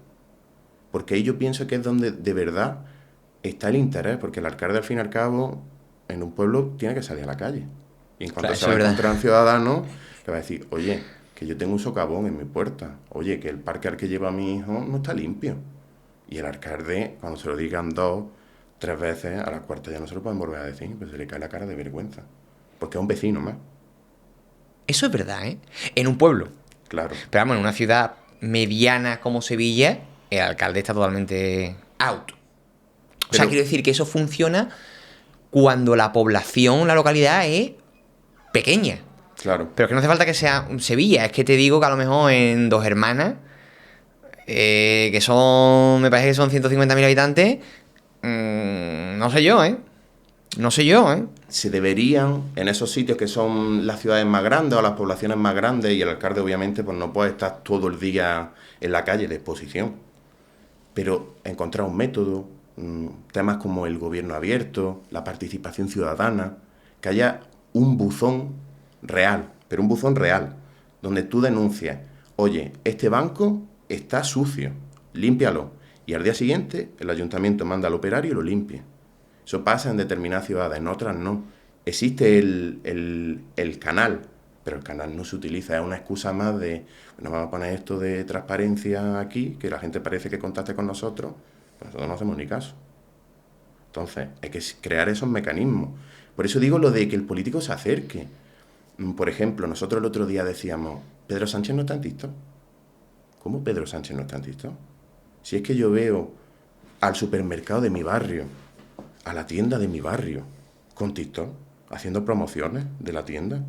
porque ahí yo pienso que es donde de verdad está el interés, porque el alcalde, al fin y al cabo, en un pueblo tiene que salir a la calle. Y en cuanto se va a encontrar un ciudadano, que va a decir, oye, que yo tengo un socavón en mi puerta, oye, que el parque al que lleva a mi hijo no está limpio. Y el alcalde, cuando se lo digan 2, 3 veces, a la cuarta ya no se lo pueden volver a decir, pues se le cae la cara de vergüenza. Porque es un vecino más. Eso es verdad, ¿eh? En un pueblo. Claro. Pero vamos, en una ciudad mediana como Sevilla, el alcalde está totalmente out. O sea, quiero decir que eso funciona cuando la población, la localidad es pequeña. Claro. Pero que no hace falta que sea Sevilla. Es que te digo que a lo mejor en Dos Hermanas, que son, me parece que son 150.000 habitantes, no sé yo, ¿eh? No sé yo, ¿eh? Se deberían, en esos sitios que son las ciudades más grandes o las poblaciones más grandes, y el alcalde obviamente pues no puede estar todo el día en la calle de exposición, pero encontrar un método, temas como el gobierno abierto, la participación ciudadana, que haya un buzón real, pero un buzón real, donde tú denuncias, oye, este banco está sucio, límpialo, y al día siguiente el ayuntamiento manda al operario y lo limpia. Eso pasa en determinadas ciudades, en otras no. Existe el canal, pero el canal no se utiliza, es una excusa más de, bueno, vamos a poner esto de transparencia aquí, que la gente parece que contacte con nosotros, pero nosotros no hacemos ni caso. Entonces, hay que crear esos mecanismos, Por eso digo lo de que el político se acerque. Por ejemplo, nosotros el otro día decíamos, Pedro Sánchez no está en TikTok. ¿Cómo Pedro Sánchez no está en TikTok? Si es que yo veo al supermercado de mi barrio, a la tienda de mi barrio, con TikTok, haciendo promociones de la tienda.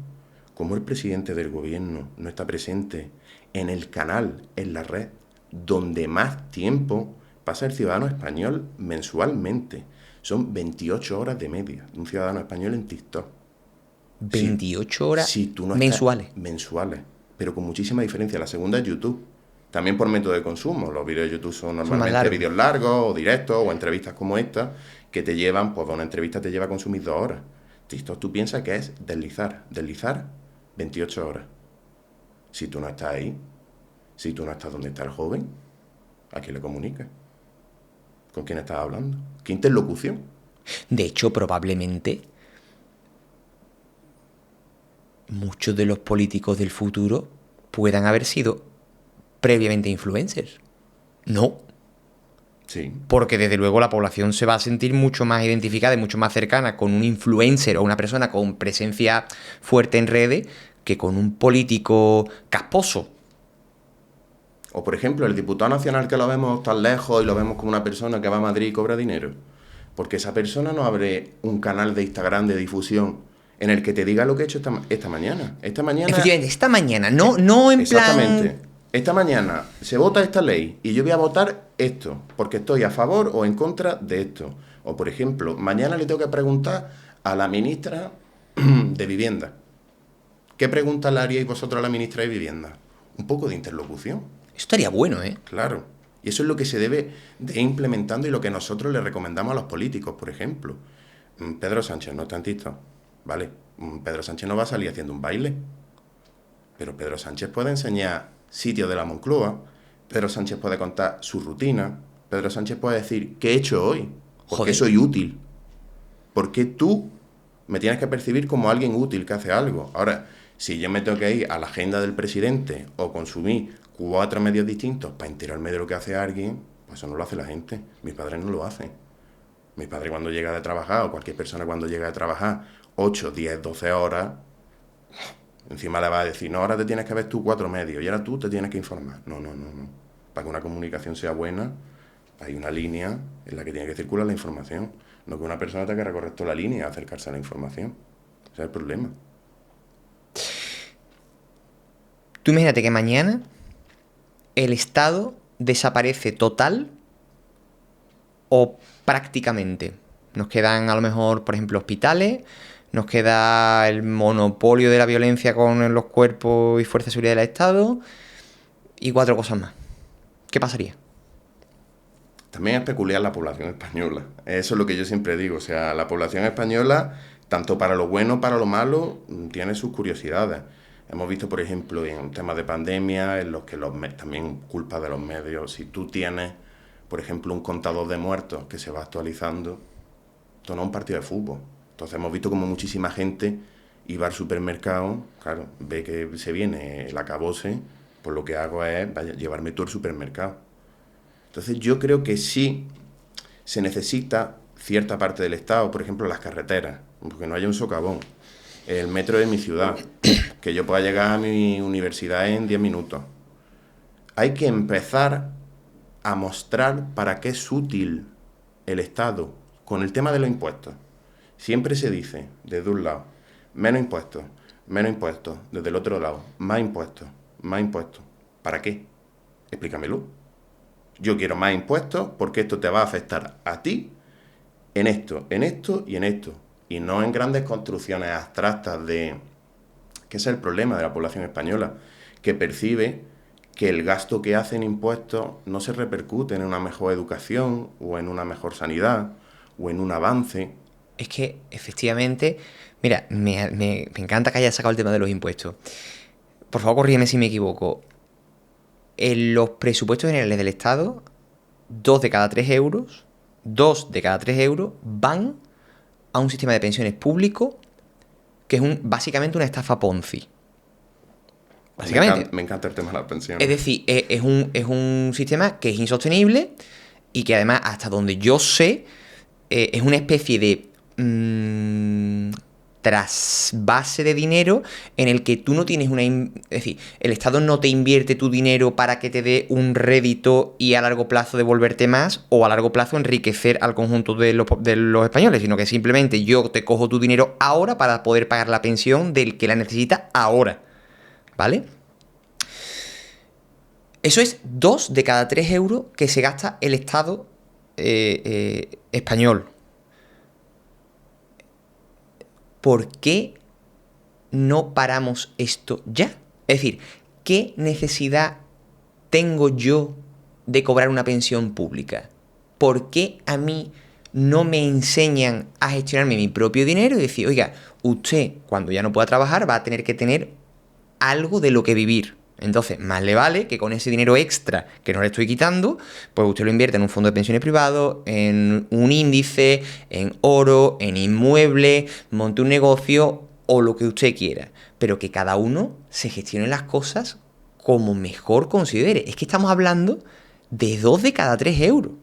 ¿Cómo el presidente del gobierno no está presente en el canal, en la red, donde más tiempo pasa el ciudadano español mensualmente? Son 28 horas de media de un ciudadano español en TikTok. 28 horas si tú no mensuales. Mensuales, pero con muchísima diferencia. La segunda es YouTube. También por método de consumo. Los vídeos de YouTube son normalmente vídeos largos o directos o entrevistas como esta que te llevan, pues una entrevista te lleva a consumir 2 horas. TikTok tú piensas que es deslizar 28 horas. Si tú no estás ahí, si tú no estás donde está el joven, ¿a quién le comunicas? ¿Con quién estás hablando? ¿Qué interlocución? De hecho, probablemente muchos de los políticos del futuro puedan haber sido previamente influencers. No. Sí. Porque desde luego la población se va a sentir mucho más identificada y mucho más cercana con un influencer o una persona con presencia fuerte en redes que con un político casposo. O por ejemplo, el diputado nacional que lo vemos tan lejos y lo vemos como una persona que va a Madrid y cobra dinero. Porque esa persona no abre un canal de Instagram de difusión en el que te diga lo que he hecho esta mañana. Esta mañana... Efectivamente, esta mañana, no en exactamente. plan... Esta mañana se vota esta ley y yo voy a votar esto, porque estoy a favor o en contra de esto. O por ejemplo, mañana le tengo que preguntar a la ministra de Vivienda. ¿Qué pregunta le haríais vosotros a la ministra de Vivienda? Un poco de interlocución. Eso estaría bueno, ¿eh? Claro. Y eso es lo que se debe de ir implementando y lo que nosotros le recomendamos a los políticos, por ejemplo. Pedro Sánchez no está en TikTok. Vale, Pedro Sánchez no va a salir haciendo un baile. Pero Pedro Sánchez puede enseñar sitios de la Moncloa. Pedro Sánchez puede contar su rutina. Pedro Sánchez puede decir, ¿qué he hecho hoy? ¿Por qué soy útil? ¿Por qué tú me tienes que percibir como alguien útil que hace algo? Ahora, si yo me tengo que ir a la agenda del presidente o consumir 4 medios distintos para enterarme de lo que hace alguien, pues eso no lo hace la gente. Mis padres no lo hacen. Mi padre cuando llega de trabajar, o cualquier persona cuando llega de trabajar, 8, 10, 12 horas, encima le va a decir, no, ahora te tienes que ver tú 4 medios, y ahora tú te tienes que informar. No. Para que una comunicación sea buena, hay una línea en la que tiene que circular la información. No que una persona tenga que recorrer toda la línea y acercarse a la información. Ese es el problema. Tú imagínate que mañana el Estado desaparece total o prácticamente. Nos quedan a lo mejor, por ejemplo, hospitales, nos queda el monopolio de la violencia con los cuerpos y fuerzas de seguridad del Estado y 4 cosas más. ¿Qué pasaría? También es peculiar la población española. Eso es lo que yo siempre digo. O sea, la población española, tanto para lo bueno, para lo malo, tiene sus curiosidades. Hemos visto, por ejemplo, en temas de pandemia, en los que también culpa de los medios. Si tú tienes, por ejemplo, un contador de muertos que se va actualizando, esto no es un partido de fútbol. Entonces hemos visto como muchísima gente iba al supermercado, claro, ve que se viene el acabose, pues lo que hago es llevarme todo al supermercado. Entonces yo creo que sí se necesita cierta parte del Estado, por ejemplo las carreteras, porque no haya un socavón. El metro de mi ciudad, que yo pueda llegar a mi universidad en 10 minutos. Hay que empezar a mostrar para qué es útil el Estado con el tema de los impuestos. Siempre se dice, desde un lado, menos impuestos, desde el otro lado, más impuestos. ¿Para qué? Explícamelo. Yo quiero más impuestos porque esto te va a afectar a ti en esto y en esto. Y no en grandes construcciones abstractas de... que ese es el problema de la población española, que percibe que el gasto que hace en impuestos no se repercute en una mejor educación o en una mejor sanidad o en un avance. Es que, efectivamente, mira, me encanta que hayas sacado el tema de los impuestos. Por favor, corrígeme si me equivoco. En los presupuestos generales del Estado, 2 de cada 3 euros van a un sistema de pensiones público que es básicamente una estafa Ponzi. Básicamente. Me encanta el tema de las pensiones. Es decir, es un sistema que es insostenible y que además, hasta donde yo sé, es una especie de trasvase de dinero en el que tú no tienes es decir, el Estado no te invierte tu dinero para que te dé un rédito y a largo plazo devolverte más, o a largo plazo enriquecer al conjunto de los españoles, sino que simplemente yo te cojo tu dinero ahora para poder pagar la pensión del que la necesita ahora, ¿vale? Eso es 2 de cada 3 euros que se gasta el Estado español. ¿Por qué no paramos esto ya? Es decir, ¿qué necesidad tengo yo de cobrar una pensión pública? ¿Por qué a mí no me enseñan a gestionarme mi propio dinero y decir, oiga, usted cuando ya no pueda trabajar va a tener que tener algo de lo que vivir? Entonces, más le vale que con ese dinero extra que no le estoy quitando, pues usted lo invierte en un fondo de pensiones privado, en un índice, en oro, en inmuebles, monte un negocio o lo que usted quiera. Pero que cada uno se gestione las cosas como mejor considere. Es que estamos hablando de 2 de cada 3 euros.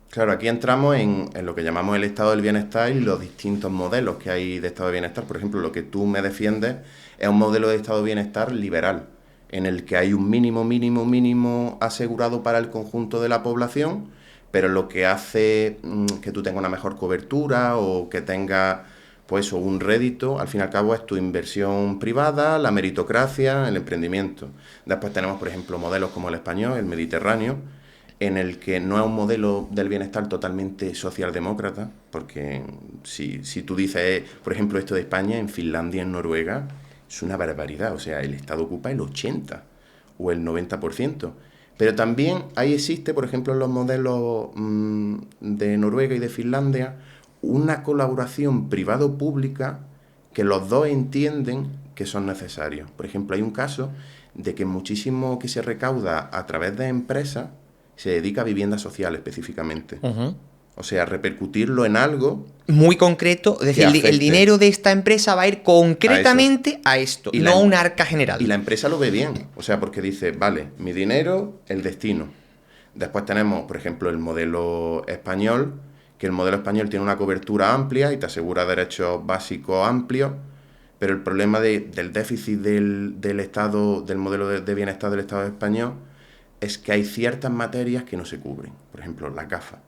Claro, aquí entramos en lo que llamamos el estado del bienestar y los distintos modelos que hay de estado de bienestar. Por ejemplo, lo que tú me defiendes es un modelo de estado de bienestar liberal, en el que hay un mínimo asegurado para el conjunto de la población, pero lo que hace que tú tengas una mejor cobertura o que tengas pues un rédito, al fin y al cabo es tu inversión privada, la meritocracia, el emprendimiento. Después tenemos, por ejemplo, modelos como el español, el mediterráneo, en el que no es un modelo del bienestar totalmente socialdemócrata, porque si tú dices, por ejemplo, esto de España, en Finlandia, en Noruega, es una barbaridad, o sea, el Estado ocupa el 80% o el 90%. Pero también ahí existe, por ejemplo, en los modelos de Noruega y de Finlandia, una colaboración privado-pública que los dos entienden que son necesarios. Por ejemplo, hay un caso de que muchísimo que se recauda a través de empresas se dedica a vivienda social específicamente. Uh-huh. O sea, repercutirlo en algo muy concreto, es decir, el dinero de esta empresa va a ir concretamente a esto, no a un arca general. Y la empresa lo ve bien, o sea, porque dice, vale, mi dinero, el destino. Después tenemos, por ejemplo, el modelo español, que el modelo español tiene una cobertura amplia y te asegura derechos básicos amplios, pero el problema del déficit del Estado, del modelo de bienestar del Estado español, es que hay ciertas materias que no se cubren. Por ejemplo, las gafas.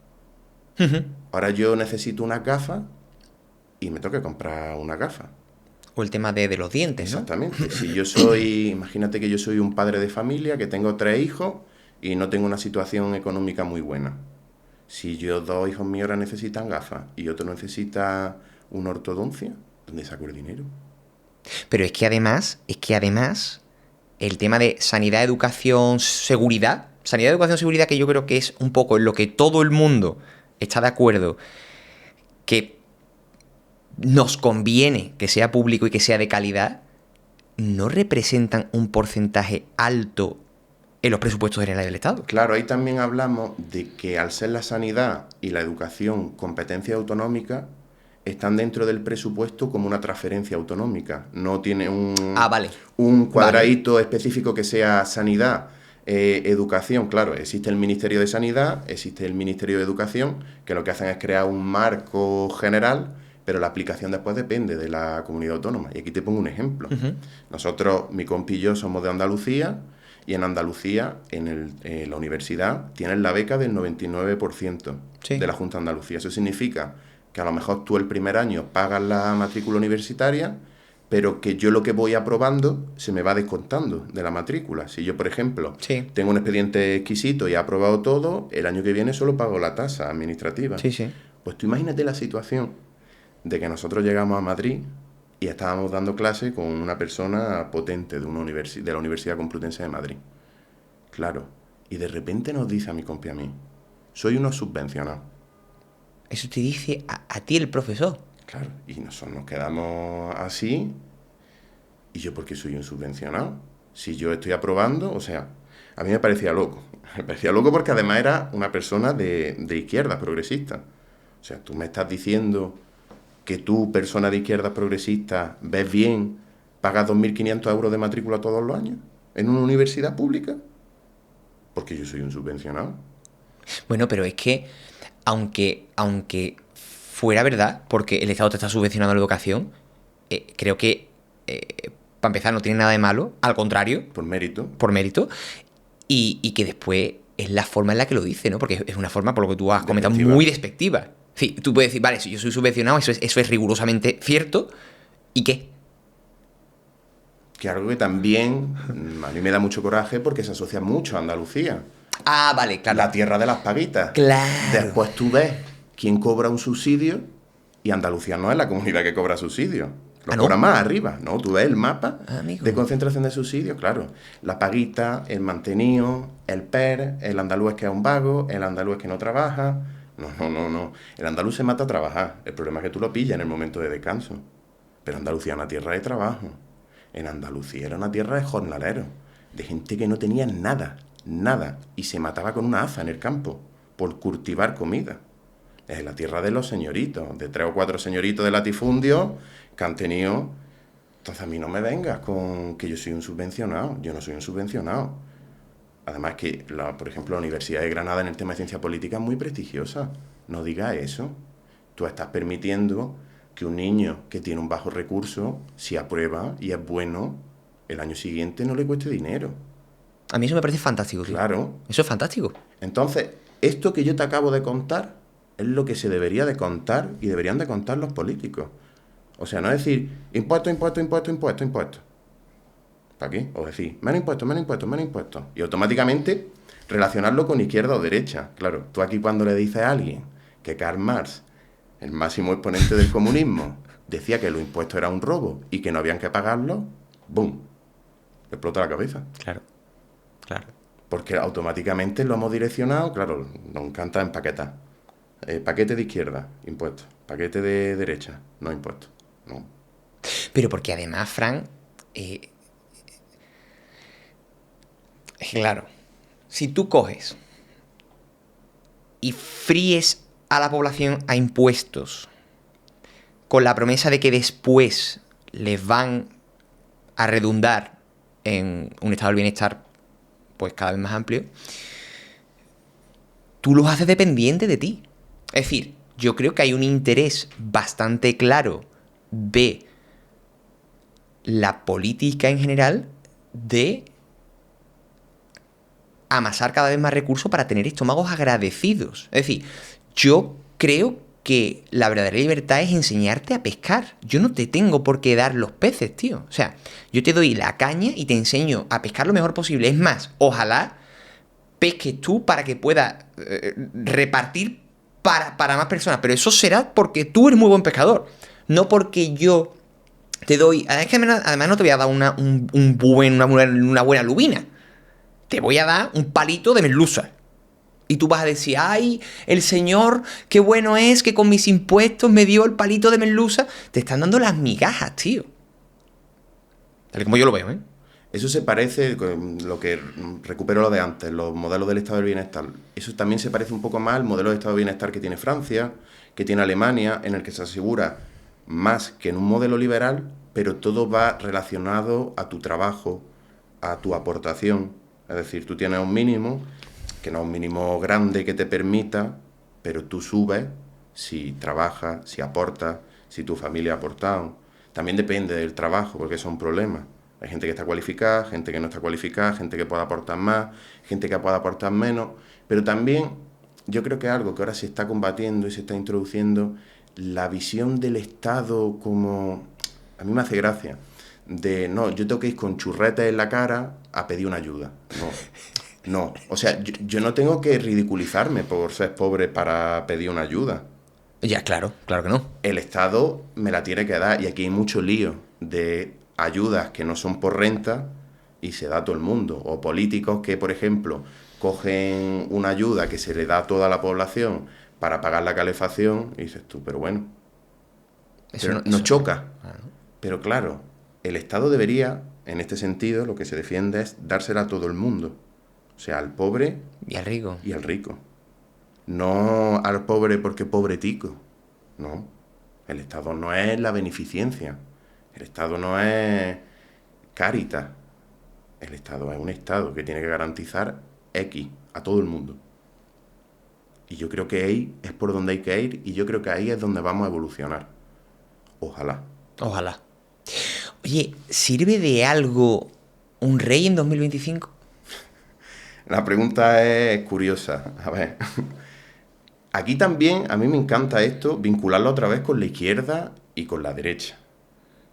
Uh-huh. Ahora yo necesito una gafa y me tengo que comprar una gafa. O el tema de los dientes, ¿no? Exactamente. Si yo soy, imagínate que yo soy un padre de familia, que tengo 3 hijos y no tengo una situación económica muy buena. Si yo 2 hijos míos ahora necesitan gafas y otro necesita una ortodoncia, ¿dónde saco el dinero? Pero es que además, el tema de sanidad, educación, seguridad, que yo creo que es un poco en lo que todo el mundo está de acuerdo, que nos conviene que sea público y que sea de calidad, no representan un porcentaje alto en los presupuestos generales del Estado. Claro, ahí también hablamos de que al ser la sanidad y la educación competencia autonómica, están dentro del presupuesto como una transferencia autonómica. No tiene un cuadradito específico que sea sanidad, educación. Claro, existe el Ministerio de Sanidad, existe el Ministerio de Educación, que lo que hacen es crear un marco general, pero la aplicación después depende de la comunidad autónoma. Y aquí te pongo un ejemplo. Uh-huh. Nosotros, mi compi y yo, somos de Andalucía, y en Andalucía, en la universidad, tienen la beca del 99% de la Junta de Andalucía. Eso significa que a lo mejor tú el primer año pagas la matrícula universitaria, pero que yo lo que voy aprobando se me va descontando de la matrícula. Si yo, por ejemplo, tengo un expediente exquisito y he aprobado todo, el año que viene solo pago la tasa administrativa. Sí. Pues tú imagínate la situación de que nosotros llegamos a Madrid y estábamos dando clase con una persona potente de la Universidad Complutense de Madrid. Claro, y de repente nos dice a mi compi a mí, soy unos subvencionados. Eso te dice a ti el profesor. Claro, y nosotros nos quedamos así. ¿Y yo por qué soy un subvencionado? Si yo estoy aprobando, o sea, a mí me parecía loco. Me parecía loco porque además era una persona de izquierda, progresista. O sea, tú me estás diciendo que tú, persona de izquierda progresista, ves bien, pagas 2.500 euros de matrícula todos los años en una universidad pública. Porque yo soy un subvencionado. Bueno, pero es que aunque fuera verdad, porque el Estado te está subvencionando la educación, creo que, para empezar, no tiene nada de malo, al contrario, Por mérito. por mérito, y que después es la forma en la que lo dice, ¿no? Porque es una forma, por lo que tú has comentado, Despectiva. muy despectiva. Sí, tú puedes decir, vale, si yo soy subvencionado, eso es rigurosamente cierto, ¿y qué? Que algo que también a mí me da mucho coraje porque se asocia mucho a Andalucía. Ah, vale, claro. La tierra de las paguitas. Claro. Después tú ves quién cobra un subsidio y Andalucía no es la comunidad que cobra subsidio. Lo ¿Ah, no? cobra más arriba, ¿no? Tú ves el mapa Amigo. de concentración de subsidios, claro. La paguita, el mantenido, el PER, el andaluz que es un vago, el andaluz que no trabaja. No. El andaluz se mata a trabajar. El problema es que tú lo pillas en el momento de descanso. Pero Andalucía es una tierra de trabajo. En Andalucía era una tierra de jornaleros, de gente que no tenía nada, y se mataba con una haza en el campo por cultivar comida. Es la tierra de los señoritos, de 3 o 4 señoritos de latifundio que han tenido... Entonces a mí no me vengas con que yo soy un subvencionado. Yo no soy un subvencionado. Además que, por ejemplo, la Universidad de Granada en el tema de ciencia política es muy prestigiosa. No digas eso. Tú estás permitiendo que un niño que tiene un bajo recurso, si aprueba y es bueno, el año siguiente no le cueste dinero. A mí eso me parece fantástico, tío. Claro. Eso es fantástico. Entonces, esto que yo te acabo de contar es lo que se debería de contar y deberían de contar los políticos. O sea, no decir impuesto. ¿Para qué? O decir menos impuestos. Y automáticamente relacionarlo con izquierda o derecha. Claro, tú aquí cuando le dices a alguien que Karl Marx, el máximo exponente del comunismo, decía que los impuestos eran un robo y que no habían que pagarlos, ¡boom! Le explota la cabeza. Claro. Porque automáticamente lo hemos direccionado, claro, nos encanta empaquetar. Paquete de izquierda, impuestos. Paquete de derecha, no impuestos. No. Pero porque además, Fran, es que claro, si tú coges y fríes a la población a impuestos con la promesa de que después les van a redundar en un estado del bienestar pues cada vez más amplio, tú los haces dependientes de ti. Es decir, yo creo que hay un interés bastante claro de la política en general de amasar cada vez más recursos para tener estómagos agradecidos. Es decir, yo creo que la verdadera libertad es enseñarte a pescar. Yo no te tengo por qué dar los peces, tío. O sea, yo te doy la caña y te enseño a pescar lo mejor posible. Es más, ojalá pesques tú para que puedas repartir para más personas. Pero eso será porque tú eres muy buen pescador. No porque yo te doy... Es que además no te voy a dar una buena lubina. Te voy a dar un palito de merluza. Y tú vas a decir, ay, el señor, qué bueno es que con mis impuestos me dio el palito de merluza. Te están dando las migajas, tío. Tal y como yo lo veo, ¿eh? Eso se parece, con lo que recupero lo de antes, los modelos del estado del bienestar. Eso también se parece un poco más al modelo de estado de bienestar que tiene Francia, que tiene Alemania, en el que se asegura más que en un modelo liberal, pero todo va relacionado a tu trabajo, a tu aportación. Es decir, tú tienes un mínimo, que no es un mínimo grande que te permita, pero tú subes si trabajas, si aportas, si tu familia ha aportado. También depende del trabajo, porque eso es un problema. Hay gente que está cualificada, gente que no está cualificada, gente que puede aportar más, gente que puede aportar menos, pero también yo creo que es algo que ahora se está combatiendo y se está introduciendo, la visión del Estado como... A mí me hace gracia, de no, yo tengo que ir con churretes en la cara a pedir una ayuda. No, o sea, yo no tengo que ridiculizarme por ser pobre para pedir una ayuda. Ya, claro que no. El Estado me la tiene que dar y aquí hay mucho lío de ayudas que no son por renta y se da a todo el mundo. O políticos que, por ejemplo, cogen una ayuda que se le da a toda la población para pagar la calefacción y dices tú, pero bueno, Eso nos choca. Claro. Pero claro, el Estado debería, en este sentido, lo que se defiende es dársela a todo el mundo. O sea, al pobre Y al rico. y al rico. No al pobre porque pobretico. No. El Estado no es la beneficencia. El Estado no es Cáritas. El Estado es un Estado que tiene que garantizar X a todo el mundo. Y yo creo que ahí es por donde hay que ir y yo creo que ahí es donde vamos a evolucionar. Ojalá. Ojalá. Oye, ¿sirve de algo un rey en 2025? La pregunta es curiosa. A ver. Aquí también a mí me encanta esto, vincularlo otra vez con la izquierda y con la derecha.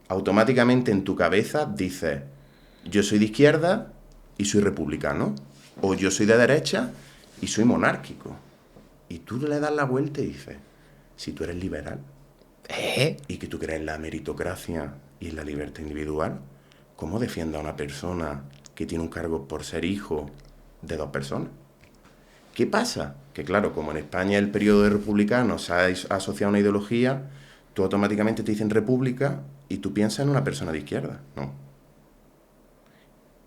Automáticamente en tu cabeza dices, yo soy de izquierda y soy republicano. O yo soy de derecha y soy monárquico. Y tú le das la vuelta y dices, si tú eres liberal y que tú crees en la meritocracia y en la libertad individual, ¿cómo defiendes a una persona que tiene un cargo por ser hijo de 2 personas? ¿Qué pasa? Que claro, como en España el periodo de republicano se ha asociado a una ideología, tú automáticamente te dicen república y tú piensas en una persona de izquierda, ¿no?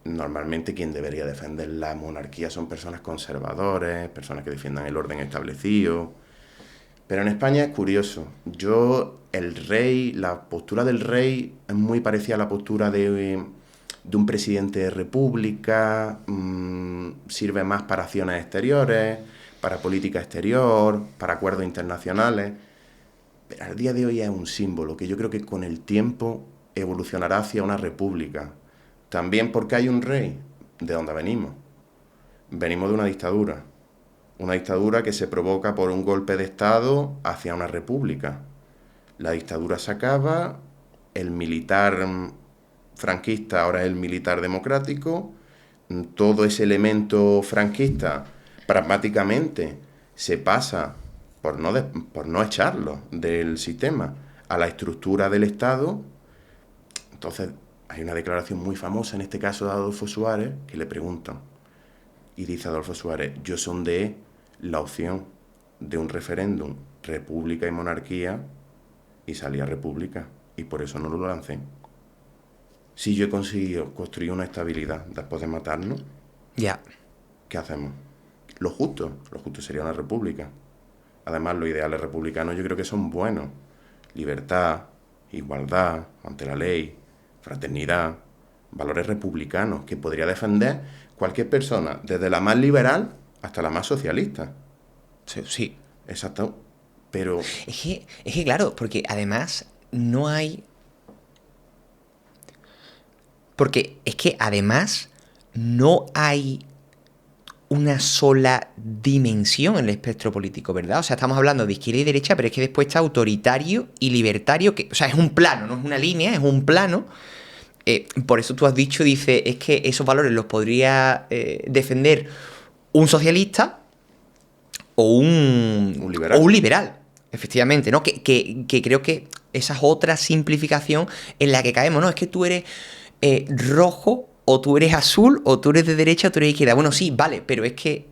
Normalmente quien debería defender la monarquía son personas conservadoras, personas que defiendan el orden establecido. Pero en España es curioso. El rey, la postura del rey es muy parecida a la postura de un presidente de república, sirve más para acciones exteriores, para política exterior, para acuerdos internacionales. Pero al día de hoy es un símbolo que yo creo que con el tiempo evolucionará hacia una república. También porque hay un rey. ¿De dónde venimos? Venimos de una dictadura. Una dictadura que se provoca por un golpe de Estado hacia una república. La dictadura se acaba, el militar franquista ahora es el militar democrático, todo ese elemento franquista pragmáticamente se pasa, por no echarlo del sistema, a la estructura del Estado. Entonces hay una declaración muy famosa, en este caso de Adolfo Suárez, que le preguntan, y dice Adolfo Suárez, yo sondeé la opción de un referéndum, república y monarquía, y salía república, y por eso no lo lancé. Si yo he conseguido construir una estabilidad después de matarnos, Ya. ¿qué hacemos? Lo justo sería una república. Además, los ideales republicanos yo creo que son buenos. Libertad, igualdad ante la ley, fraternidad, valores republicanos que podría defender cualquier persona, desde la más liberal hasta la más socialista. Sí. Exacto. Pero Es que claro, porque además no hay... Porque es que además no hay una sola dimensión en el espectro político, ¿verdad? O sea, estamos hablando de izquierda y derecha, pero es que después está autoritario y libertario, que, o sea, es un plano, no es una línea, es un plano. Por eso tú has dicho, dice, es que esos valores los podría defender un socialista o un liberal. O un liberal, efectivamente, ¿no? Que creo que esa es otra simplificación en la que caemos, ¿no? Es que tú eres rojo, o tú eres azul, o tú eres de derecha, o tú eres de izquierda. Bueno, sí, vale, pero es que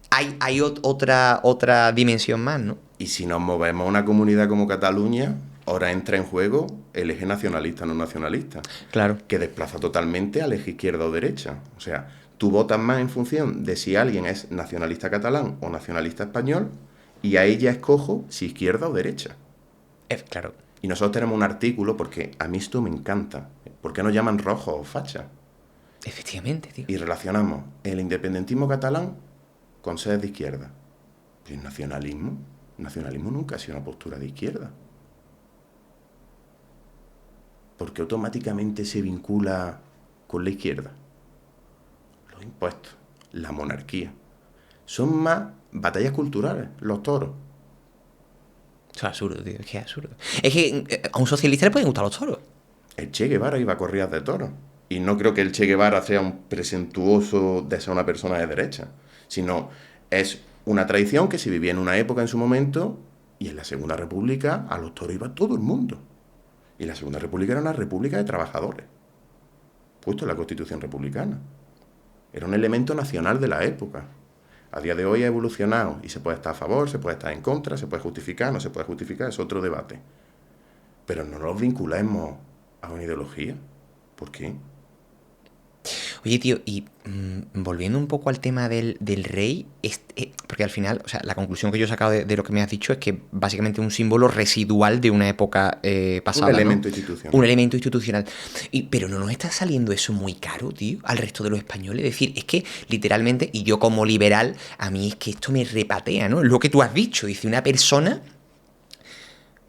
hay otra dimensión más, ¿no? Y si nos movemos a una comunidad como Cataluña, ahora entra en juego el eje nacionalista, no nacionalista. Claro. Que desplaza totalmente al eje izquierda o derecha. O sea, tú votas más en función de si alguien es nacionalista catalán o nacionalista español, y ahí ya escojo si izquierda o derecha. Claro. Y nosotros tenemos un artículo, porque a mí esto me encanta. ¿Por qué nos llaman rojos o fachas? Efectivamente, tío. Y relacionamos el independentismo catalán con ser de izquierda. ¿Y el nacionalismo? El nacionalismo nunca ha sido una postura de izquierda. Porque automáticamente se vincula con la izquierda. Los impuestos, la monarquía. Son más batallas culturales, los toros. Eso es absurdo, tío. Es que es absurdo. Es que a un socialista le pueden gustar los toros. El Che Guevara iba a corridas de toros. Y no creo que el Che Guevara sea un presuntuoso de ser una persona de derecha, sino es una tradición que se vivía en una época en su momento, y en la Segunda República a los toros iba todo el mundo. Y la Segunda República era una república de trabajadores, puesto en la Constitución republicana. Era un elemento nacional de la época. A día de hoy ha evolucionado y se puede estar a favor, se puede estar en contra, se puede justificar, no se puede justificar, es otro debate. Pero no nos vinculemos a una ideología. ¿Por qué? Oye, tío, y volviendo un poco al tema del rey, porque al final, o sea, la conclusión que yo he sacado de lo que me has dicho es que básicamente un símbolo residual de una época pasada, Un elemento ¿no? institucional. Un elemento institucional. Pero no nos está saliendo eso muy caro, tío, al resto de los españoles. Es decir, es que literalmente, y yo como liberal, a mí es que esto me repatea, ¿no? Lo que tú has dicho, dice una persona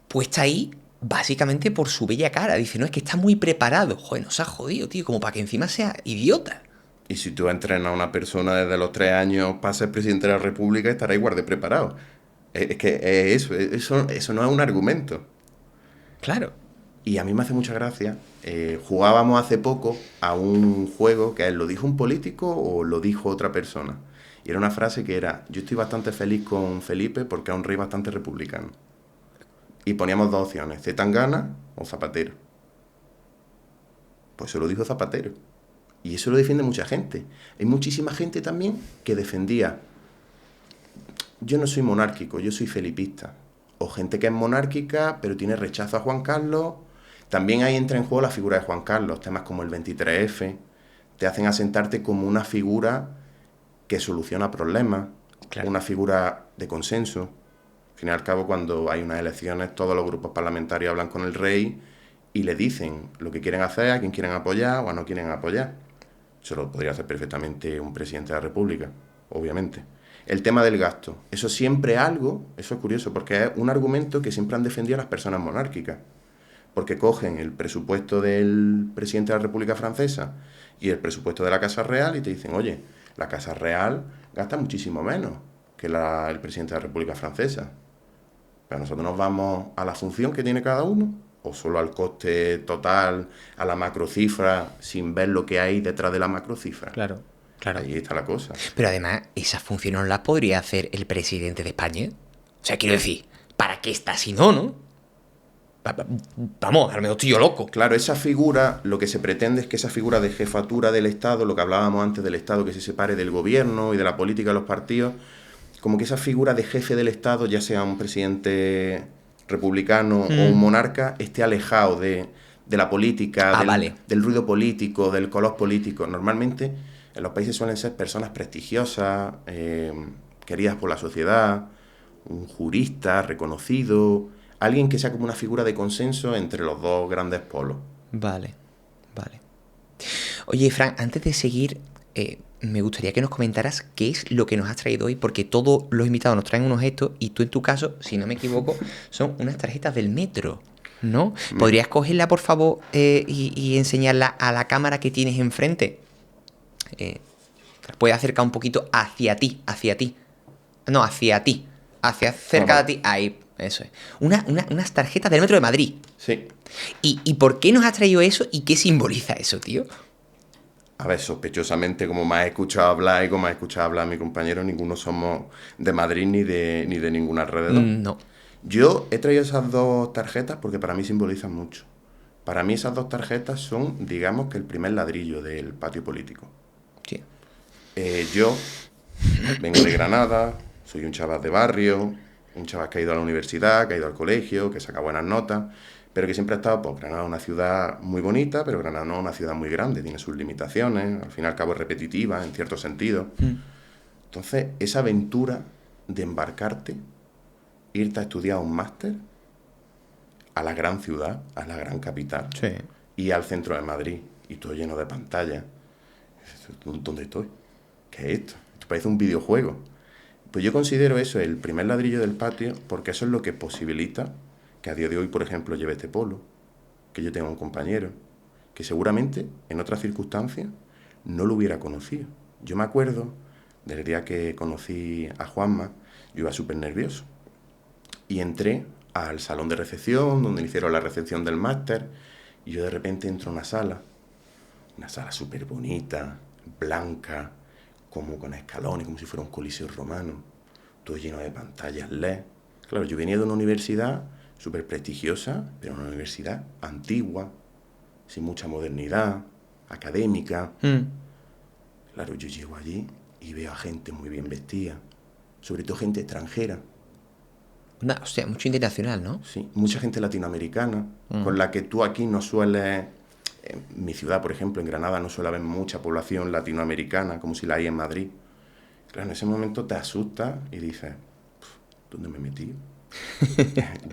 puesta ahí básicamente por su bella cara. Dice, no, es que está muy preparado. Joder, nos ha jodido, tío, como para que encima sea idiota. Y si tú entrenas a una persona desde los 3 años para ser presidente de la República, estará igual de preparado. Es que eso no es un argumento. Claro. Y a mí me hace mucha gracia. Jugábamos hace poco a un juego que lo dijo un político o lo dijo otra persona. Y era una frase que era, yo estoy bastante feliz con Felipe porque es un rey bastante republicano. Y poníamos 2 opciones, Zetangana o Zapatero. Pues se lo dijo Zapatero. Y eso lo defiende mucha gente. Hay muchísima gente también que defendía, yo no soy monárquico, yo soy felipista. O gente que es monárquica, pero tiene rechazo a Juan Carlos. También ahí entra en juego la figura de Juan Carlos. Temas como el 23F te hacen asentarte como una figura que soluciona problemas. Claro. Una figura de consenso. Al fin y al cabo, cuando hay unas elecciones, todos los grupos parlamentarios hablan con el rey y le dicen lo que quieren hacer, a quién quieren apoyar o a no quieren apoyar. Eso lo podría hacer perfectamente un presidente de la República, obviamente. El tema del gasto, eso siempre algo, eso es curioso, porque es un argumento que siempre han defendido las personas monárquicas, porque cogen el presupuesto del presidente de la República Francesa y el presupuesto de la Casa Real y te dicen, oye, la Casa Real gasta muchísimo menos que el presidente de la República Francesa. Pero nosotros nos vamos a la función que tiene cada uno, o solo al coste total, a la macrocifra, sin ver lo que hay detrás de la macrocifra. Claro, claro. Ahí está la cosa. Pero además, esas funciones no las podría hacer el presidente de España. O sea, quiero decir, ¿para qué está si no, no? Vamos, al menos estoy yo loco. Claro, esa figura, lo que se pretende es que esa figura de jefatura del Estado, lo que hablábamos antes del Estado que se separe del gobierno y de la política de los partidos, como que esa figura de jefe del Estado, ya sea un presidente republicano o un monarca, esté alejado de la política, del ruido político, del color político. Normalmente en los países suelen ser personas prestigiosas, queridas por la sociedad, un jurista reconocido, alguien que sea como una figura de consenso entre los dos grandes polos. Vale. Oye, Fran, antes de seguir, me gustaría que nos comentaras qué es lo que nos has traído hoy, porque todos los invitados nos traen unos gestos y tú en tu caso, si no me equivoco, son unas tarjetas del metro, ¿no? ¿Podrías cogerla, por favor, y enseñarla a la cámara que tienes enfrente? Puedes acercar un poquito hacia ti. No, hacia ti. Hacia cerca de ti. Ahí, eso es. Unas tarjetas del metro de Madrid. Sí. ¿Y por qué nos has traído eso y qué simboliza eso, tío? A ver, sospechosamente, como me has escuchado hablar y como has escuchado hablar a mi compañero, ninguno somos de Madrid ni de ningún alrededor. No. Yo he traído esas 2 tarjetas porque para mí simbolizan mucho. Para mí esas 2 tarjetas son, digamos, que el primer ladrillo del patio político. Sí. Yo vengo de Granada, soy un chaval de barrio, un chaval que ha ido a la universidad, que ha ido al colegio, que saca buenas notas, pero que siempre ha estado, pues Granada es una ciudad muy bonita, pero Granada no es una ciudad muy grande, tiene sus limitaciones, al fin y al cabo es repetitiva en cierto sentido. Entonces, esa aventura de embarcarte, irte a estudiar un máster a la gran ciudad, a la gran capital, Sí. y al centro de Madrid, y todo lleno de pantallas. ¿Dónde estoy? ¿Qué es esto? Esto parece un videojuego. Pues yo considero eso el primer ladrillo del patio, porque eso es lo que posibilita que a día de hoy, por ejemplo, lleve este polo, que yo tenga un compañero, que seguramente en otras circunstancias no lo hubiera conocido. Yo me acuerdo del día que conocí a Juanma, yo iba súper nervioso, y entré al salón de recepción, donde me hicieron la recepción del máster, y yo de repente entro a una sala súper bonita, blanca, como con escalones, como si fuera un coliseo romano, todo lleno de pantallas LED. Claro, yo venía de una universidad súper prestigiosa, pero una universidad antigua, sin mucha modernidad, académica. Claro, yo llego allí y veo a gente muy bien vestida, sobre todo gente extranjera. O sea, mucho internacional, ¿no? Sí, mucha gente latinoamericana, con la que tú aquí no sueles En mi ciudad, por ejemplo, en Granada, no suele haber mucha población latinoamericana, como si la hay en Madrid. Claro, en ese momento te asustas y dices, ¿dónde me he metido?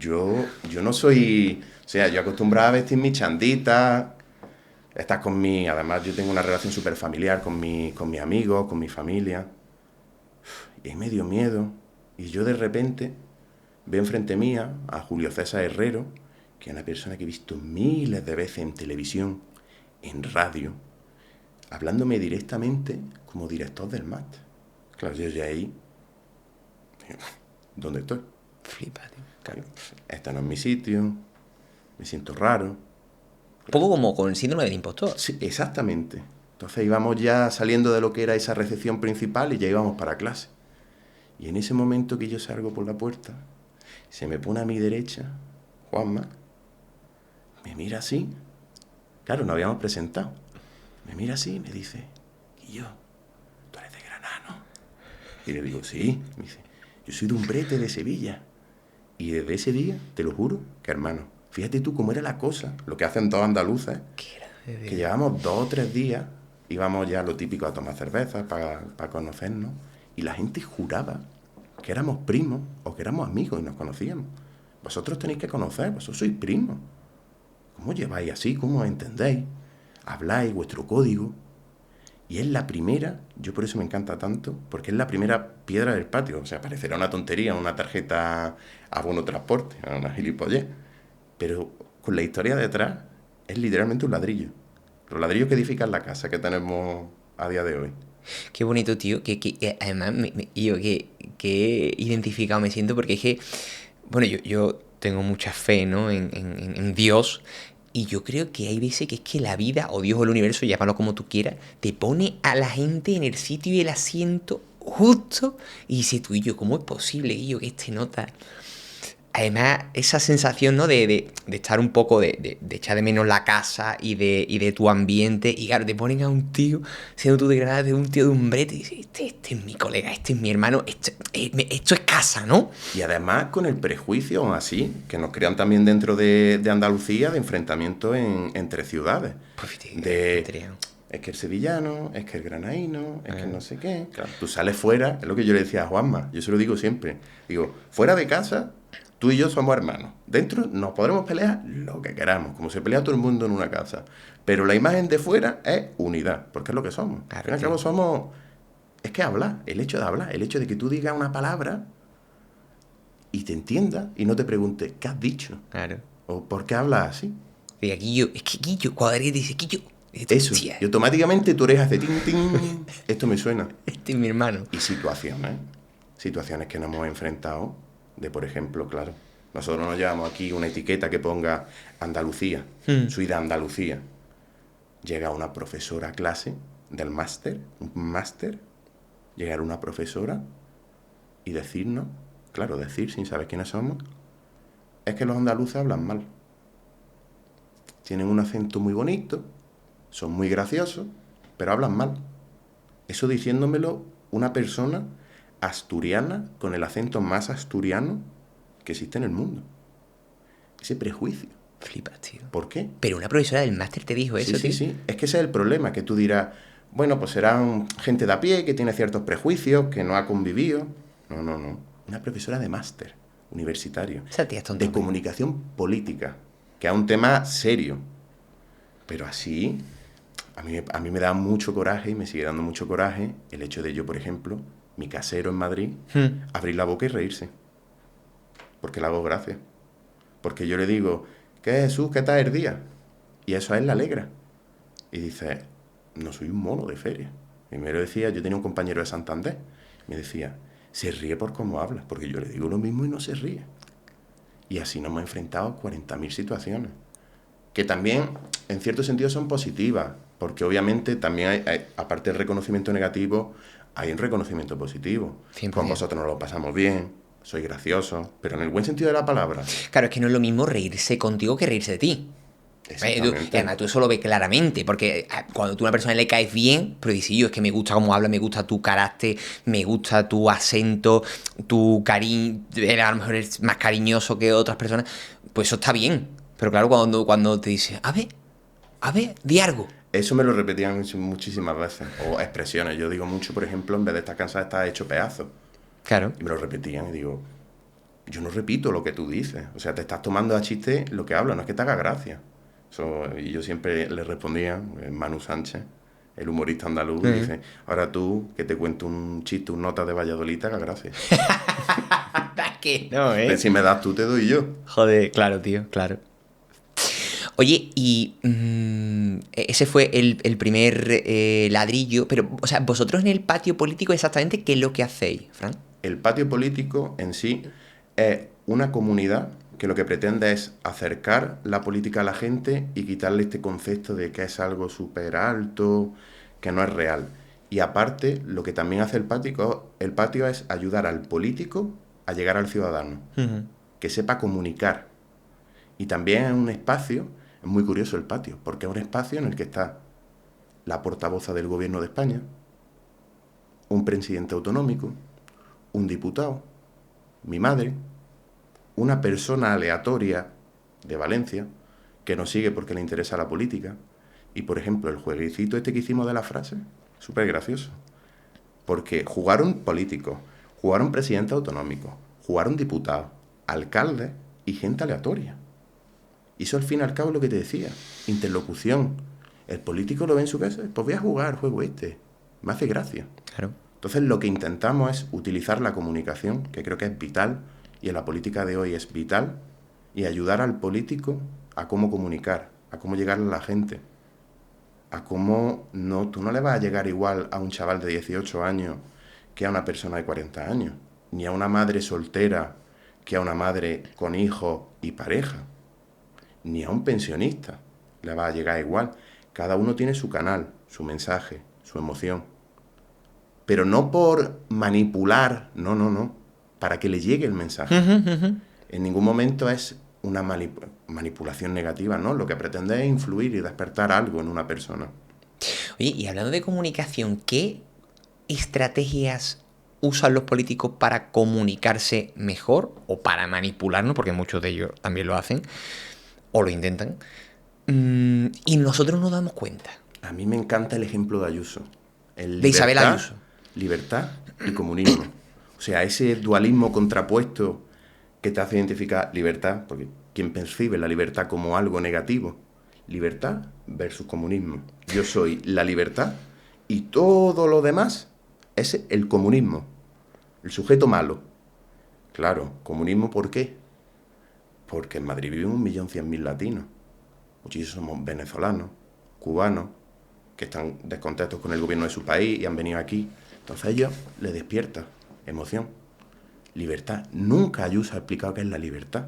Yo no soy... O sea, yo acostumbrado a vestir mi chandita, estás con mi... Además, yo tengo una relación súper familiar con mis amigos, con mi familia. Y ahí me dio miedo. Y yo de repente veo enfrente mía a Julio César Herrero, que es una persona que he visto miles de veces en televisión, en radio, hablándome directamente como director del máster. Claro, yo ya ahí... ¿Dónde estoy? Flipa, tío. Claro. Este no es mi sitio, me siento raro. Un poco como con el síndrome del impostor. Sí, exactamente. Entonces íbamos ya saliendo de lo que era esa recepción principal y ya íbamos para clase. Y en ese momento que yo salgo por la puerta, se me pone a mi derecha Juanma, me mira así. Claro, nos habíamos presentado. Me mira así y me dice, ¿y yo? ¿Tú eres de Granada, no? Y le digo, sí. Me dice, yo soy de Umbrete, de Sevilla. Y desde ese día, te lo juro, que hermano, fíjate tú cómo era la cosa, lo que hacen todos andaluces, que llevamos 2 o 3 días, íbamos ya lo típico a tomar cervezas para conocernos, y la gente juraba que éramos primos o que éramos amigos y nos conocíamos. Vosotros tenéis que conocer, vosotros sois primos. ¿Cómo lleváis así? ¿Cómo os entendéis? Habláis vuestro código. Y es la primera, yo por eso me encanta tanto, porque es la primera piedra del patio. O sea, parecerá una tontería, una tarjeta abono transporte, una gilipollez. Pero con la historia detrás, es literalmente un ladrillo. Los ladrillos que edifican la casa que tenemos a día de hoy. Qué bonito, tío. Que además, que identificado me siento porque es que, bueno, yo tengo mucha fe, ¿no? En Dios. Y yo creo que hay veces que es que la vida, o Dios o el universo, llámalo como tú quieras, te pone a la gente en el sitio y el asiento justo. Y dice tú y yo, ¿cómo es posible, Guillo, que este nota? Además, esa sensación, ¿no? De estar un poco, de echar de menos la casa y de tu ambiente. Y claro, te ponen a un tío, siendo tú de Granada, de un tío de Umbrete, y dices, este es mi colega, este es mi hermano, esto es casa, ¿no? Y además con el prejuicio así, que nos crean también dentro de Andalucía, de enfrentamiento entre ciudades. Pues, Es que el sevillano, es que el granaíno, es que no sé qué. Claro, tú sales fuera, es lo que yo le decía a Juanma, yo se lo digo siempre. Digo, fuera de casa, tú y yo somos hermanos. Dentro nos podremos pelear lo que queramos, como se pelea todo el mundo en una casa. Pero la imagen de fuera es unidad, porque es lo que somos. Al fin y al cabo somos... Es que hablar, el hecho de hablar, el hecho de que tú digas una palabra y te entiendas y no te preguntes, ¿qué has dicho? Claro. O ¿por qué hablas así? Diga, Guillo, es que Guillo, cuando alguien te dice Guillo... Eso, y automáticamente tu oreja hace tin, tin, esto me suena. Este es mi hermano. Y situaciones que nos hemos enfrentado, de por ejemplo, claro, nosotros nos llevamos aquí una etiqueta que ponga Andalucía, soy de Andalucía. Llega una profesora a clase del máster, un máster, llegar una profesora y decirnos, claro, decir sin saber quiénes somos, es que los andaluces hablan mal. Tienen un acento muy bonito, son muy graciosos, pero hablan mal. Eso diciéndomelo una persona asturiana con el acento más asturiano que existe en el mundo. Ese prejuicio. Flipas, tío. ¿Por qué? Pero una profesora del máster te dijo eso, tío. Sí. Es que ese es el problema, que tú dirás, bueno, pues serán gente de a pie que tiene ciertos prejuicios, que no ha convivido. No. Una profesora de máster universitario. Esa tía es tonta, de comunicación política, que es un tema serio. Pero así... A mí me da mucho coraje y me sigue dando mucho coraje el hecho de yo, por ejemplo, mi casero en Madrid, abrir la boca y reírse. Porque le hago gracia. Porque yo le digo, ¿qué Jesús? ¿Qué tal el día? Y eso a él le alegra. Y dice, no soy un mono de feria. Y me lo decía, yo tenía un compañero de Santander, me decía, se ríe por cómo habla, porque yo le digo lo mismo y no se ríe. Y así nos hemos enfrentado a 40.000 situaciones. Que también, en cierto sentido, son positivas. Porque obviamente también hay, aparte del reconocimiento negativo, hay un reconocimiento positivo. 100%. Con vosotros nos lo pasamos bien, soy gracioso, pero en el buen sentido de la palabra. Claro, es que no es lo mismo reírse contigo que reírse de ti. Exactamente. Y además tú eso lo ves claramente, porque cuando tú a una persona le caes bien, pero dices, yo es que me gusta cómo habla, me gusta tu carácter, me gusta tu acento, tu cariño, a lo mejor eres más cariñoso que otras personas, pues eso está bien. Pero claro, cuando te dices, a ver, A ver, di algo. Eso me lo repetían muchísimas veces. O expresiones. Yo digo mucho, por ejemplo, en vez de estar cansada, estás hecho pedazo. Claro. Y me lo repetían y digo, yo no repito lo que tú dices. O sea, te estás tomando a chiste lo que hablo, no es que te haga gracia. Y yo siempre le respondía, Manu Sánchez, el humorista andaluz, dice, ahora tú, que te cuento un chiste, un nota de Valladolid, te haga gracia. Que no, Si me das tú, te doy yo. Joder, claro, tío, claro. Oye, y ese fue el primer ladrillo, pero, o sea, vosotros en el patio político exactamente, ¿qué es lo que hacéis, Fran? El patio político en sí es una comunidad que lo que pretende es acercar la política a la gente y quitarle este concepto de que es algo súper alto, que no es real. Y aparte, lo que también hace el patio es ayudar al político a llegar al ciudadano, que sepa comunicar. Y también es un espacio, es muy curioso el patio, porque es un espacio en el que está la portavoza del gobierno de España, un presidente autonómico, un diputado, mi madre, una persona aleatoria de Valencia que nos sigue porque le interesa la política. Y, por ejemplo, el jueguecito este que hicimos de la frase, súper gracioso. Porque jugaron políticos, jugaron presidente autonómico, jugaron diputados, alcaldes y gente aleatoria. Y eso al fin y al cabo es lo que te decía, interlocución. El político lo ve en su casa, pues voy a jugar el juego este. Me hace gracia. Claro. Entonces lo que intentamos es utilizar la comunicación, que creo que es vital, y en la política de hoy es vital, y ayudar al político a cómo comunicar, a cómo llegarle a la gente, a cómo tú no le vas a llegar igual a un chaval de 18 años que a una persona de 40 años, ni a una madre soltera que a una madre con hijos y pareja, ni a un pensionista le va a llegar igual. Cada uno tiene su canal, su mensaje, su emoción. Pero no por manipular, no, para que le llegue el mensaje. En ningún momento es una manipulación negativa, ¿no? Lo que pretende es influir y despertar algo en una persona. Oye, y hablando de comunicación, ¿qué estrategias usan los políticos para comunicarse mejor o para manipularnos? Porque muchos de ellos también lo hacen o lo intentan. Y nosotros nos damos cuenta. A mí me encanta el ejemplo de Ayuso. De Isabel Ayuso. Libertad y comunismo. O sea, ese dualismo contrapuesto que te hace identificar libertad, porque quien percibe la libertad como algo negativo, libertad versus comunismo. Yo soy la libertad y todo lo demás es el comunismo, el sujeto malo. Claro, comunismo, ¿por qué? Porque en Madrid viven 1.100.000 latinos. Muchísimos venezolanos, cubanos, que están descontentos con el gobierno de su país y han venido aquí. Entonces a ellos les despierta emoción. Libertad. Nunca Ayuso ha explicado qué es la libertad.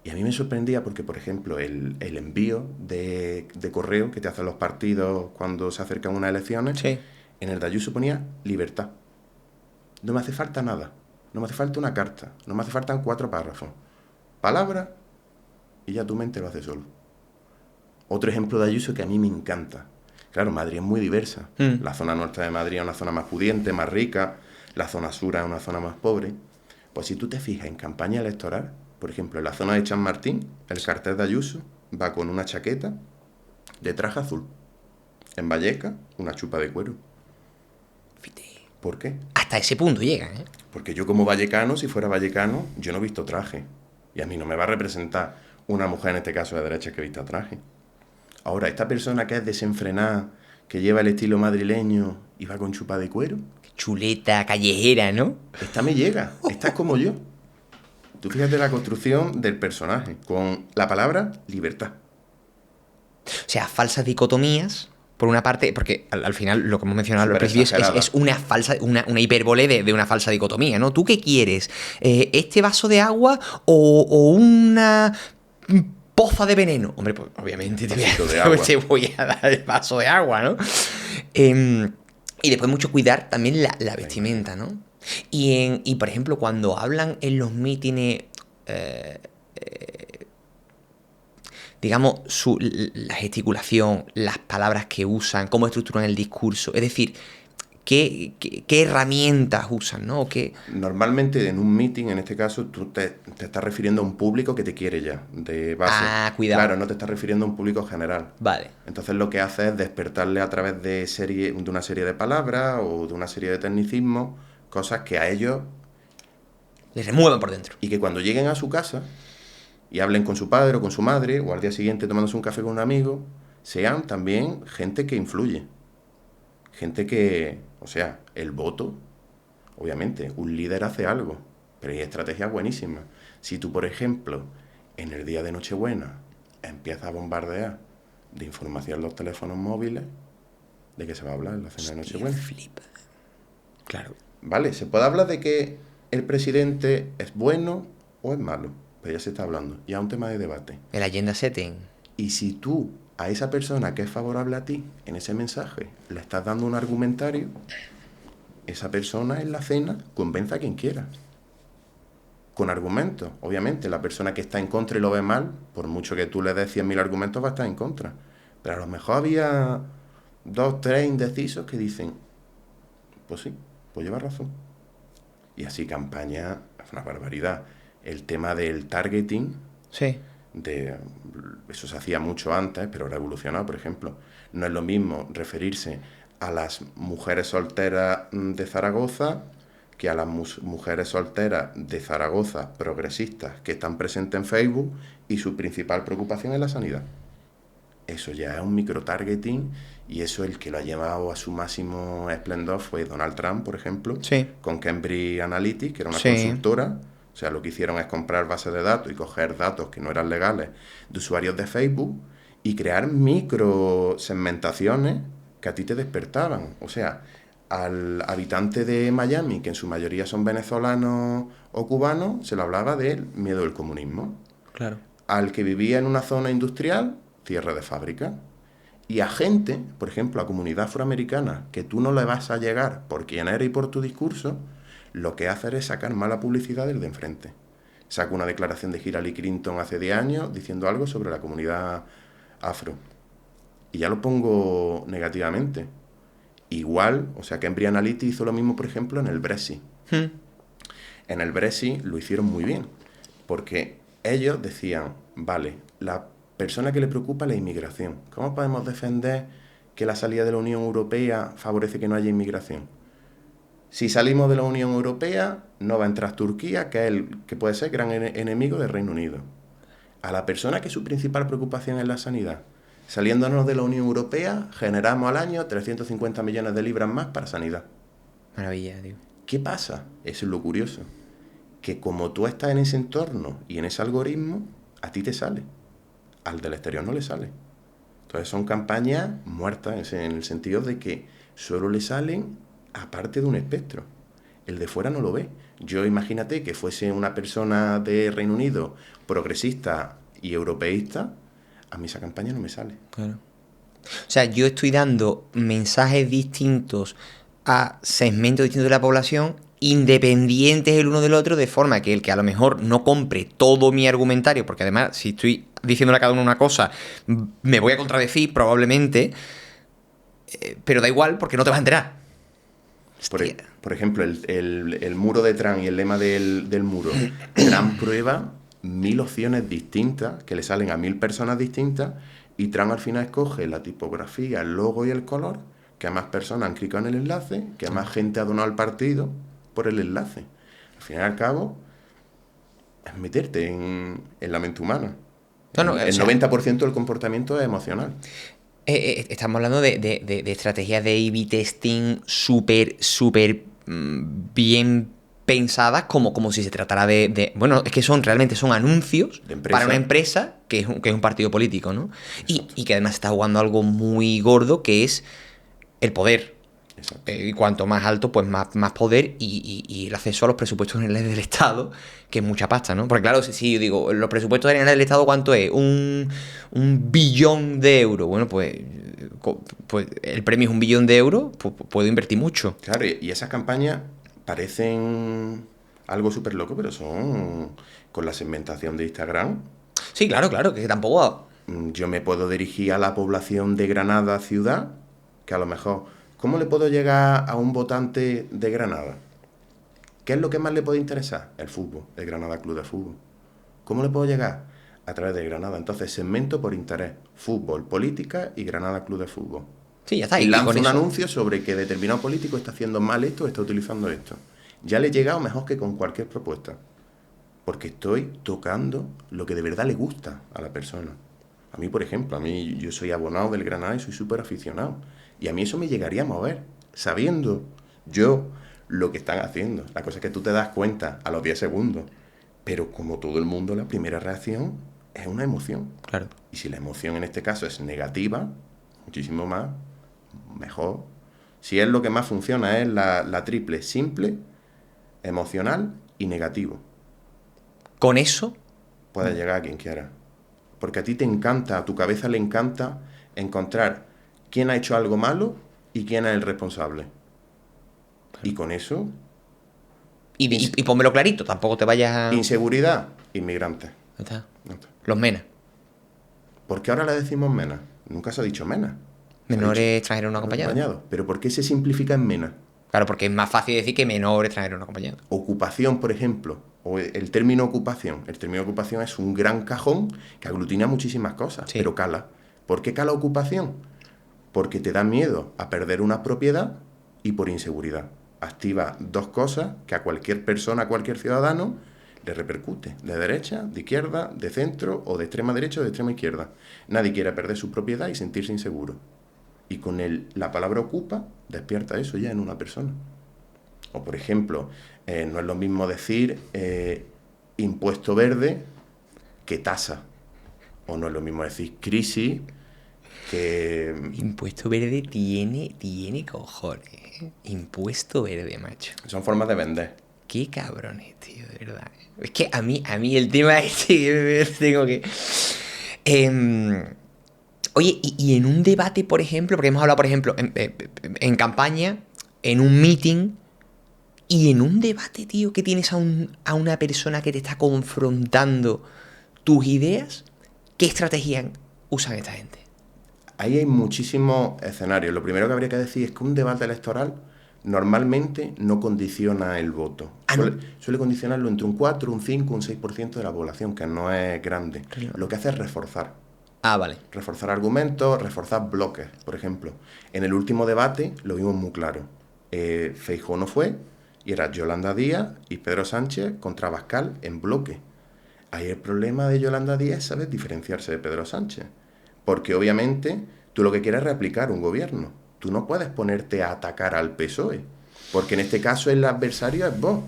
Y a mí me sorprendía porque, por ejemplo, el envío de correo que te hacen los partidos cuando se acercan unas elecciones, Sí. en el de Ayuso ponía libertad. No me hace falta nada. No me hace falta una carta. No me hace falta 4 párrafos. Palabra y ya tu mente lo hace solo. Otro ejemplo de Ayuso que a mí me encanta. Claro, Madrid es muy diversa. La zona norte de Madrid es una zona más pudiente, más rica. La zona sur es una zona más pobre. Pues si tú te fijas en campaña electoral, por ejemplo, en la zona de Chamartín, el cartel de Ayuso va con una chaqueta de traje azul. En Vallecas, una chupa de cuero. ¿Por qué? Hasta ese punto llegan, ¿eh? Porque yo como vallecano, si fuera vallecano, yo no he visto traje. Y a mí no me va a representar una mujer, en este caso de derecha, que vista traje. Ahora, esta persona que es desenfrenada, que lleva el estilo madrileño y va con chupa de cuero, Chuleta, callejera, ¿no? esta me llega, esta es como yo. Tú fíjate la construcción del personaje, con la palabra libertad. O sea, falsas dicotomías, por una parte, porque al final lo que hemos mencionado al Súper principio exagerada. es una falsa, una hipérbole de una falsa dicotomía, ¿no? ¿Tú qué quieres? ¿Este vaso de agua o una poza de veneno? Hombre, pues obviamente Vasito de agua. te voy a dar el vaso de agua, ¿no? Y después mucho cuidar también la vestimenta, ¿no? Y por ejemplo, cuando hablan en los mítines, digamos, la gesticulación, las palabras que usan, cómo estructuran el discurso. Es decir, qué herramientas usan, ¿no? Normalmente en un meeting, en este caso, tú te estás refiriendo a un público que te quiere ya, de base. Ah, cuidado. Claro, no te estás refiriendo a un público general. Vale. Entonces lo que hace es despertarle a través de una serie de palabras o de una serie de tecnicismos, cosas que a ellos... Les remuevan por dentro. Y que cuando lleguen a su casa y hablen con su padre o con su madre, o al día siguiente tomándose un café con un amigo, sean también gente que influye. Gente que... O sea, el voto, obviamente, un líder hace algo, pero hay estrategias buenísimas. Si tú, por ejemplo, en el día de Nochebuena empiezas a bombardear de información los teléfonos móviles, ¿de qué se va a hablar en la cena de Nochebuena? Flipa. Claro. Vale, se puede hablar de que el presidente es bueno o es malo, pero ya se está hablando, ya es un tema de debate. El agenda setting. Y si tú a esa persona que es favorable a ti en ese mensaje le estás dando un argumentario, esa persona en la cena convenza a quien quiera. Con argumentos, obviamente. La persona que está en contra y lo ve mal, por mucho que tú le des 100.000 argumentos, va a estar en contra. Pero a lo mejor había 2, 3 indecisos que dicen, pues sí, pues lleva razón. Y así campaña, es una barbaridad. El tema del targeting, Sí. eso se hacía mucho antes, pero ahora ha evolucionado, por ejemplo. No es lo mismo referirse a las mujeres solteras de Zaragoza que a las mujeres solteras de Zaragoza progresistas que están presentes en Facebook y su principal preocupación es la sanidad. Eso ya es un microtargeting y eso el que lo ha llevado a su máximo esplendor fue Donald Trump, por ejemplo, Sí. con Cambridge Analytica, que era una Sí. consultora. O sea, lo que hicieron es comprar bases de datos y coger datos que no eran legales de usuarios de Facebook y crear microsegmentaciones que a ti te despertaban. O sea, al habitante de Miami, que en su mayoría son venezolanos o cubanos, se le hablaba del miedo del comunismo. Claro. Al que vivía en una zona industrial, cierre de fábrica. Y a gente, por ejemplo, a comunidad afroamericana, que tú no le vas a llegar por quién eres y por tu discurso, lo que hace es sacar mala publicidad del de enfrente. Saca una declaración de Hillary Clinton hace 10 años diciendo algo sobre la comunidad afro. Y ya lo pongo negativamente. Igual, o sea, Cambridge Analytica hizo lo mismo, por ejemplo, en el Brexit. En el Brexit lo hicieron muy bien, porque ellos decían, vale, la persona que le preocupa es la inmigración. ¿Cómo podemos defender que la salida de la Unión Europea favorece que no haya inmigración? Si salimos de la Unión Europea, no va a entrar Turquía, que puede ser gran enemigo del Reino Unido. A la persona que su principal preocupación es la sanidad, saliéndonos de la Unión Europea, generamos al año 350 millones de libras más para sanidad. Maravilla, tío. ¿Qué pasa? Eso es lo curioso. Que como tú estás en ese entorno y en ese algoritmo, a ti te sale. Al del exterior no le sale. Entonces son campañas muertas en el sentido de que solo le salen aparte de un espectro. El de fuera no lo ve. Yo imagínate que fuese una persona de Reino Unido progresista y europeísta, a mí esa campaña no me sale. Claro. O sea, yo estoy dando mensajes distintos a segmentos distintos de la población, independientes el uno del otro, de forma que el que a lo mejor no compre todo mi argumentario, porque además, si estoy diciéndole a cada uno una cosa, me voy a contradecir probablemente, pero da igual porque no te vas a enterar. Por ejemplo, el muro de Trump y el lema del muro. Trump prueba 1000 opciones distintas que le salen a 1000 personas distintas y Trump al final escoge la tipografía, el logo y el color que más personas han clicado en el enlace, que más gente ha donado al partido por el enlace. Al fin y al cabo, es meterte en la mente humana. El 90% del comportamiento es emocional. Estamos hablando de estrategias de A/B testing súper bien pensadas, como si se tratara bueno, es que realmente son anuncios para una empresa que es un partido político, ¿no? Y que además está jugando algo muy gordo, que es el poder. Y cuanto más alto, pues más poder y el acceso a los presupuestos generales del Estado, que es mucha pasta, ¿no? Porque claro, si yo digo, los presupuestos generales del Estado, ¿cuánto es? Un billón de euros. Bueno, pues el premio es 1 billón de euros, pues puedo invertir mucho. Claro, y esas campañas parecen algo súper loco, pero son con la segmentación de Instagram. Sí, claro, que tampoco... Yo me puedo dirigir a la población de Granada ciudad, que a lo mejor ¿Cómo le puedo llegar a un votante de Granada? ¿Qué es lo que más le puede interesar? El fútbol, el Granada Club de Fútbol. ¿Cómo le puedo llegar? A través de Granada. Entonces, segmento por interés. Fútbol, política y Granada Club de Fútbol. Sí, ya está. Y lanzo con un eso... anuncio sobre que determinado político está haciendo mal esto, está utilizando esto. Ya le he llegado mejor que con cualquier propuesta. Porque estoy tocando lo que de verdad le gusta a la persona. A mí, por ejemplo, yo soy abonado del Granada y soy súper aficionado. Y a mí eso me llegaría a mover, sabiendo yo lo que están haciendo. La cosa es que tú te das cuenta a los 10 segundos. Pero como todo el mundo, la primera reacción es una emoción. Claro. Y si la emoción en este caso es negativa, muchísimo más, mejor. Si es lo que más funciona, es la triple: simple, emocional y negativo. Con eso... Puedes llegar a quien quiera. Porque a ti te encanta, a tu cabeza le encanta encontrar quién ha hecho algo malo y quién es el responsable. Claro. Y con eso... Y pónmelo clarito, tampoco te vayas a... Inseguridad, inmigrantes. ¿No está? No está. Los MENA. ¿Por qué ahora le decimos MENA? Nunca se ha dicho MENA. Menores extranjeros no acompañados. ¿Pero por qué se simplifica en MENA? Claro, porque es más fácil decir que menor extranjero no acompañado. Ocupación, por ejemplo, o el término ocupación. El término ocupación es un gran cajón que aglutina muchísimas cosas, sí, pero cala. ¿Por qué cala ocupación? Porque te da miedo a perder una propiedad y por inseguridad. Activa dos cosas que a cualquier persona, a cualquier ciudadano, le repercute. De derecha, de izquierda, de centro o de extrema derecha o de extrema izquierda. Nadie quiere perder su propiedad y sentirse inseguro. Y con la palabra ocupa, despierta eso ya en una persona. O, por ejemplo, no es lo mismo decir impuesto verde que tasa. O no es lo mismo decir crisis que... Impuesto verde tiene cojones. Impuesto verde, macho. Son formas de vender. Qué cabrones, tío, de verdad. Es que a mí el tema este tengo que... Oye, y en un debate, por ejemplo, porque hemos hablado, por ejemplo, en campaña, en un meeting, y en un debate, tío, que tienes a una persona que te está confrontando tus ideas, ¿qué estrategias usan esta gente? Ahí hay muchísimos escenarios. Lo primero que habría que decir es que un debate electoral normalmente no condiciona el voto. Suele condicionarlo entre un 4, un 5, un 6% de la población, que no es grande. Claro. Lo que hace es reforzar. Ah, vale. Reforzar argumentos, reforzar bloques, por ejemplo. En el último debate lo vimos muy claro. Feijóo no fue, y era Yolanda Díaz y Pedro Sánchez contra Abascal en bloque. Ahí el problema de Yolanda Díaz es saber diferenciarse de Pedro Sánchez. Porque obviamente tú lo que quieres es replicar un gobierno. Tú no puedes ponerte a atacar al PSOE, porque en este caso el adversario es vos.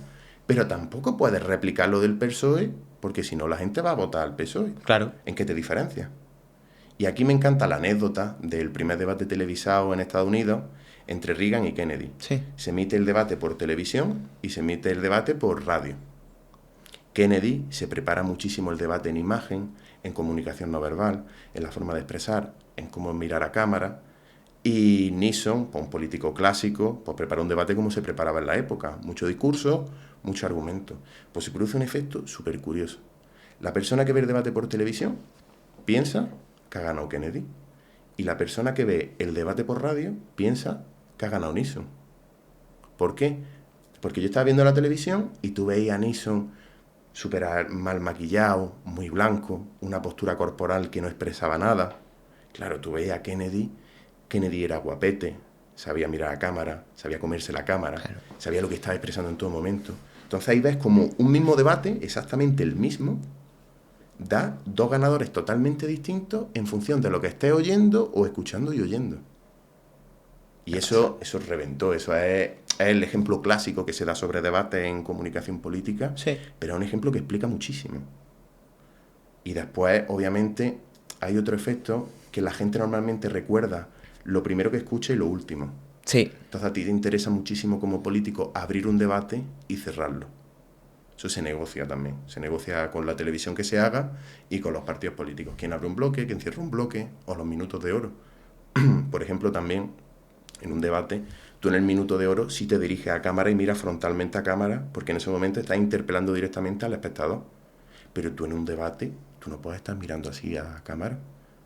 Pero tampoco puedes replicar lo del PSOE, porque si no la gente va a votar al PSOE. Claro. ¿En qué te diferencias? Y aquí me encanta la anécdota del primer debate televisado en Estados Unidos entre Reagan y Kennedy. Sí. Se emite el debate por televisión y se emite el debate por radio. Kennedy se prepara muchísimo el debate en imagen, en comunicación no verbal, en la forma de expresar, en cómo mirar a cámara. Y Nixon, un político clásico, pues prepara un debate como se preparaba en la época. Mucho discurso, mucho argumento. Pues se produce un efecto súper curioso. La persona que ve el debate por televisión piensa que ha ganado Kennedy. Y la persona que ve el debate por radio piensa que ha ganado Nixon. ¿Por qué? Porque yo estaba viendo la televisión y tú veías a Nixon súper mal maquillado, muy blanco, una postura corporal que no expresaba nada. Claro, tú veías a Kennedy era guapete, sabía mirar a cámara, sabía comerse la cámara, claro, sabía lo que estaba expresando en todo momento. Entonces ahí ves como un mismo debate, exactamente el mismo, da dos ganadores totalmente distintos en función de lo que estés oyendo o escuchando y oyendo. Y eso reventó, eso es el ejemplo clásico que se da sobre debate en comunicación política, sí, pero es un ejemplo que explica muchísimo. Y después, obviamente, hay otro efecto que la gente normalmente recuerda lo primero que escucha y lo último. Sí. Entonces a ti te interesa muchísimo como político abrir un debate y cerrarlo. Eso se negocia también. Se negocia con la televisión que se haga y con los partidos políticos. Quién abre un bloque, quién cierra un bloque, o los minutos de oro. Por ejemplo, también en un debate, tú en el minuto de oro sí te diriges a cámara y miras frontalmente a cámara, porque en ese momento estás interpelando directamente al espectador. Pero tú en un debate, tú no puedes estar mirando así a cámara,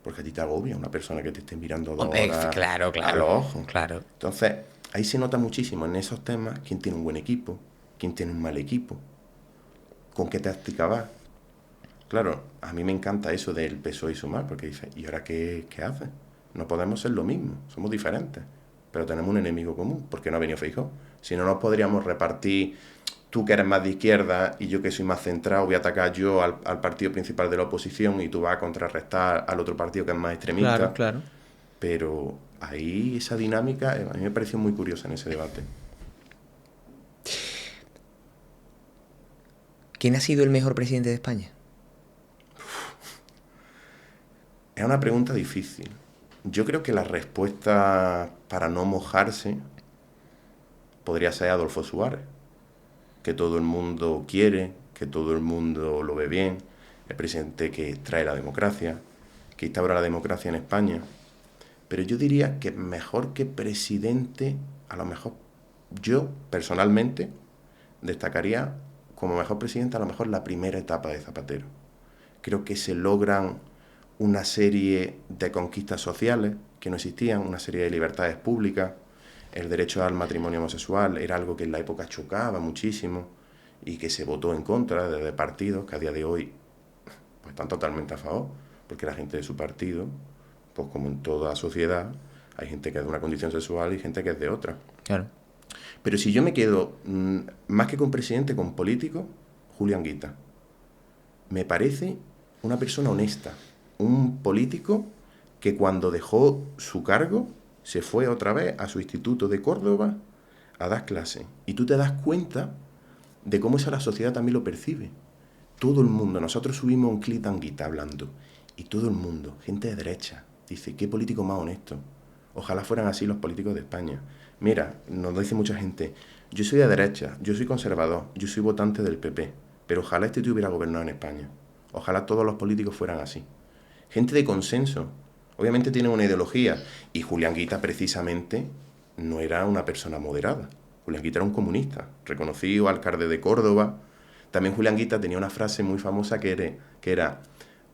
porque a ti te agobia una persona que te esté mirando 2 Hombre, horas claro, a los ojos. Claro. Entonces, ahí se nota muchísimo en esos temas quién tiene un buen equipo, quién tiene un mal equipo, con qué táctica va. Claro, a mí me encanta eso del PSOE y Sumar, porque dice, ¿y ahora qué hace? No podemos ser lo mismo, somos diferentes, pero tenemos un enemigo común, porque no ha venido Feijóo. Si no, nos podríamos repartir, tú que eres más de izquierda y yo que soy más centrado, voy a atacar yo al partido principal de la oposición y tú vas a contrarrestar al otro partido que es más extremista. Claro. Pero ahí esa dinámica a mí me pareció muy curiosa en ese debate. ¿Quién ha sido el mejor presidente de España? Es una pregunta difícil. Yo creo que la respuesta para no mojarse podría ser Adolfo Suárez, que todo el mundo quiere, que todo el mundo lo ve bien, el presidente que trae la democracia, que instaura la democracia en España. Pero yo diría que mejor que presidente, a lo mejor yo personalmente destacaría como mejor presidente a lo mejor la primera etapa de Zapatero. Creo que se logran una serie de conquistas sociales que no existían, una serie de libertades públicas. El derecho al matrimonio homosexual era algo que en la época chocaba muchísimo y que se votó en contra desde partidos que a día de hoy pues, están totalmente a favor, porque la gente de su partido, pues como en toda sociedad, hay gente que es de una condición sexual y gente que es de otra. Claro. Pero si yo me quedo, más que con presidente, con político, Julián Guita. Me parece una persona honesta, un político que cuando dejó su cargo se fue otra vez a su instituto de Córdoba a dar clase. Y tú te das cuenta de cómo esa la sociedad también lo percibe. Todo el mundo, nosotros subimos un clip a Guita hablando, y todo el mundo, gente de derecha, dice, qué político más honesto. Ojalá fueran así los políticos de España. Mira, nos dice mucha gente, yo soy de derecha, yo soy conservador, yo soy votante del PP, pero ojalá este tío hubiera gobernado en España. Ojalá todos los políticos fueran así. Gente de consenso. Obviamente tienen una ideología. Y Julián Guita, precisamente, no era una persona moderada. Julián Guita era un comunista, reconocido alcalde de Córdoba. También Julián Guita tenía una frase muy famosa que era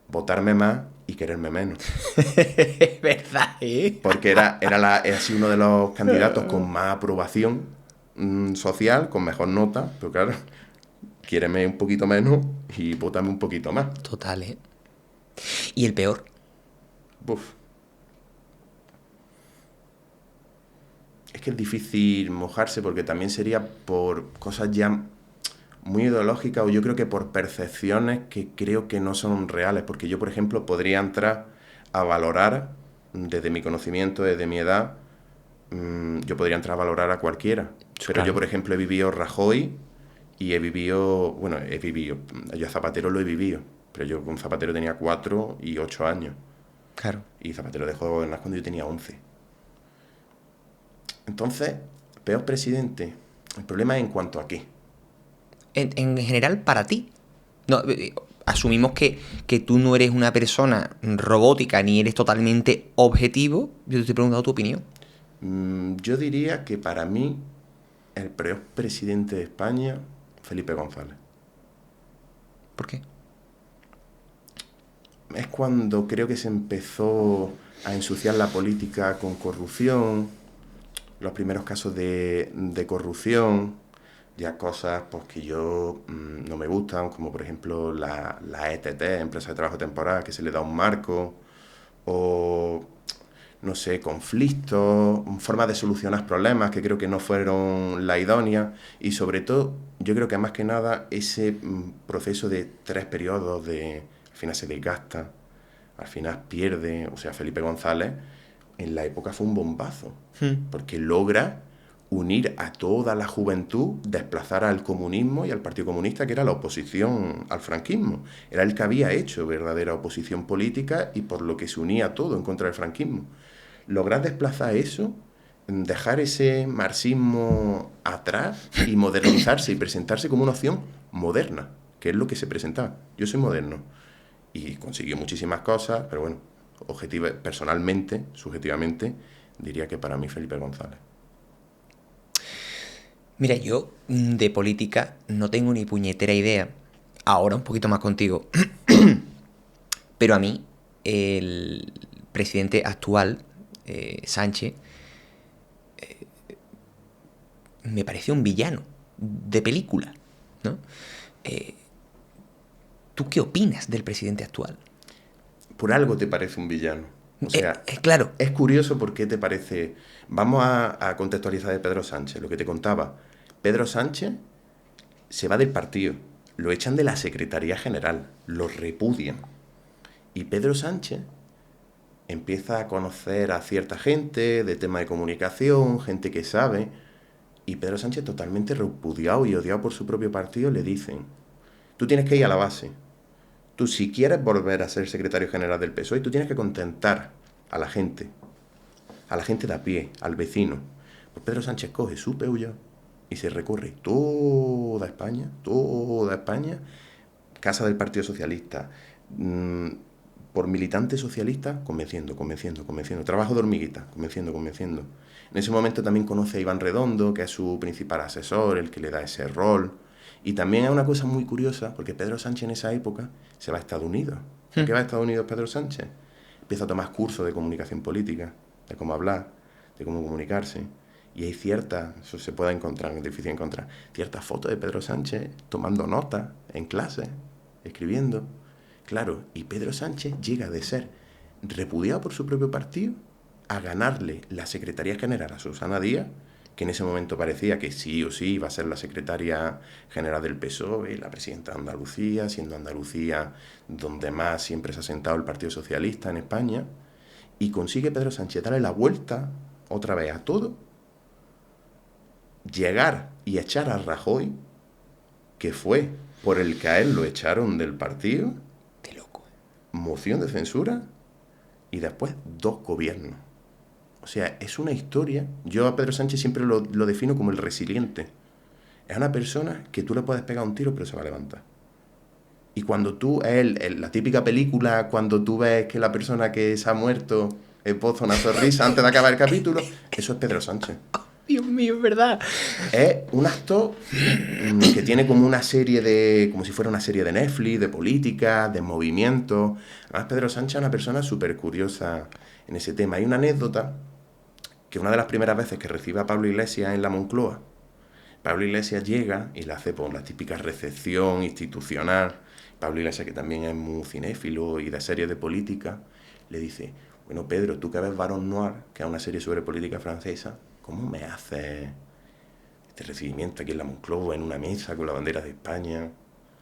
votarme más y quererme menos. Es verdad, ¿eh? Porque era así uno de los candidatos con más aprobación social, con mejor nota, pero claro, quiéreme un poquito menos y vótame un poquito más. Total, ¿eh? ¿Y el peor? Uf. Es que es difícil mojarse porque también sería por cosas ya muy ideológicas o yo creo que por percepciones que creo que no son reales. Porque yo, por ejemplo, podría entrar a valorar, desde mi conocimiento, desde mi edad, yo podría entrar a valorar a cualquiera. Pero claro. Yo, por ejemplo, he vivido Rajoy y yo a Zapatero lo he vivido. Pero yo con Zapatero tenía 4 y 8 años. Claro. Y Zapatero dejó de gobernar cuando yo tenía 11. Entonces, peor presidente. El problema es en cuanto a qué. En general, para ti. No, asumimos que tú no eres una persona robótica ni eres totalmente objetivo. Yo te estoy preguntando tu opinión. Yo diría que para mí el peor presidente de España, Felipe González. ¿Por qué? Es cuando creo que se empezó a ensuciar la política con corrupción, los primeros casos de corrupción, ya cosas pues, que yo no me gustan, como por ejemplo la ETT, Empresa de Trabajo Temporal, que se le da un marco, o no sé, conflictos, formas de solucionar problemas que creo que no fueron la idónea, y sobre todo, yo creo que más que nada ese proceso de 3 periodos de al final se desgasta, al final pierde, o sea, Felipe González en la época fue un bombazo, porque logra unir a toda la juventud, desplazar al comunismo y al Partido Comunista, que era la oposición al franquismo. Era el que había hecho verdadera oposición política y por lo que se unía todo en contra del franquismo. Lograr desplazar eso, dejar ese marxismo atrás y modernizarse y presentarse como una opción moderna, que es lo que se presentaba. Yo soy moderno. Y consiguió muchísimas cosas, pero bueno, personalmente, subjetivamente, diría que para mí Felipe González. Mira, yo de política no tengo ni puñetera idea. Ahora un poquito más contigo. Pero a mí el presidente actual, Sánchez, me parece un villano de película, ¿no? ¿Tú qué opinas del presidente actual? Por algo te parece un villano. O sea, claro. Es curioso por qué te parece... Vamos a contextualizar de Pedro Sánchez, lo que te contaba. Pedro Sánchez se va del partido, lo echan de la Secretaría General, lo repudian. Y Pedro Sánchez empieza a conocer a cierta gente de tema de comunicación, gente que sabe, y Pedro Sánchez, totalmente repudiado y odiado por su propio partido, le dicen: tú tienes que ir a la base. Tú, si quieres volver a ser secretario general del PSOE, tú tienes que contentar a la gente de a pie, al vecino. Pues Pedro Sánchez coge su Peugeot y se recorre toda España, casa del Partido Socialista, por militantes socialistas, convenciendo, trabajo de hormiguita, convenciendo. En ese momento también conoce a Iván Redondo, que es su principal asesor, el que le da ese rol. Y también es una cosa muy curiosa, porque Pedro Sánchez en esa época se va a Estados Unidos. ¿Por qué va a Estados Unidos Pedro Sánchez? Empieza a tomar cursos de comunicación política, de cómo hablar, de cómo comunicarse. Y hay ciertas, eso se puede encontrar, es difícil encontrar, ciertas fotos de Pedro Sánchez tomando notas en clase, escribiendo. Claro, y Pedro Sánchez llega de ser repudiado por su propio partido a ganarle la Secretaría General a Susana Díaz, que en ese momento parecía que sí o sí iba a ser la secretaria general del PSOE, la presidenta de Andalucía, siendo Andalucía donde más siempre se ha sentado el Partido Socialista en España, y consigue Pedro Sánchez darle la vuelta otra vez a todo, llegar y echar a Rajoy, que fue por el que a él lo echaron del partido, Qué loco. Moción de censura, y después 2 gobiernos. O sea, es una historia. Yo a Pedro Sánchez siempre lo defino como el resiliente. Es una persona que tú le puedes pegar un tiro, pero se va a levantar. Y cuando tú, la típica película, cuando tú ves que la persona que se ha muerto posa una sonrisa antes de acabar el capítulo, eso es Pedro Sánchez. Dios mío, es verdad. Es un actor que tiene como una serie como si fuera una serie de Netflix, de política, de movimiento. Además, Pedro Sánchez es una persona súper curiosa en ese tema. Hay una anécdota que una de las primeras veces que recibe a Pablo Iglesias en la Moncloa, Pablo Iglesias llega y le hace pues, la típica recepción institucional. Pablo Iglesias, que también es muy cinéfilo y de series de política, le dice: bueno, Pedro, tú que ves Baron Noir, que es una serie sobre política francesa, ¿cómo me haces este recibimiento aquí en la Moncloa, en una mesa con la bandera de España?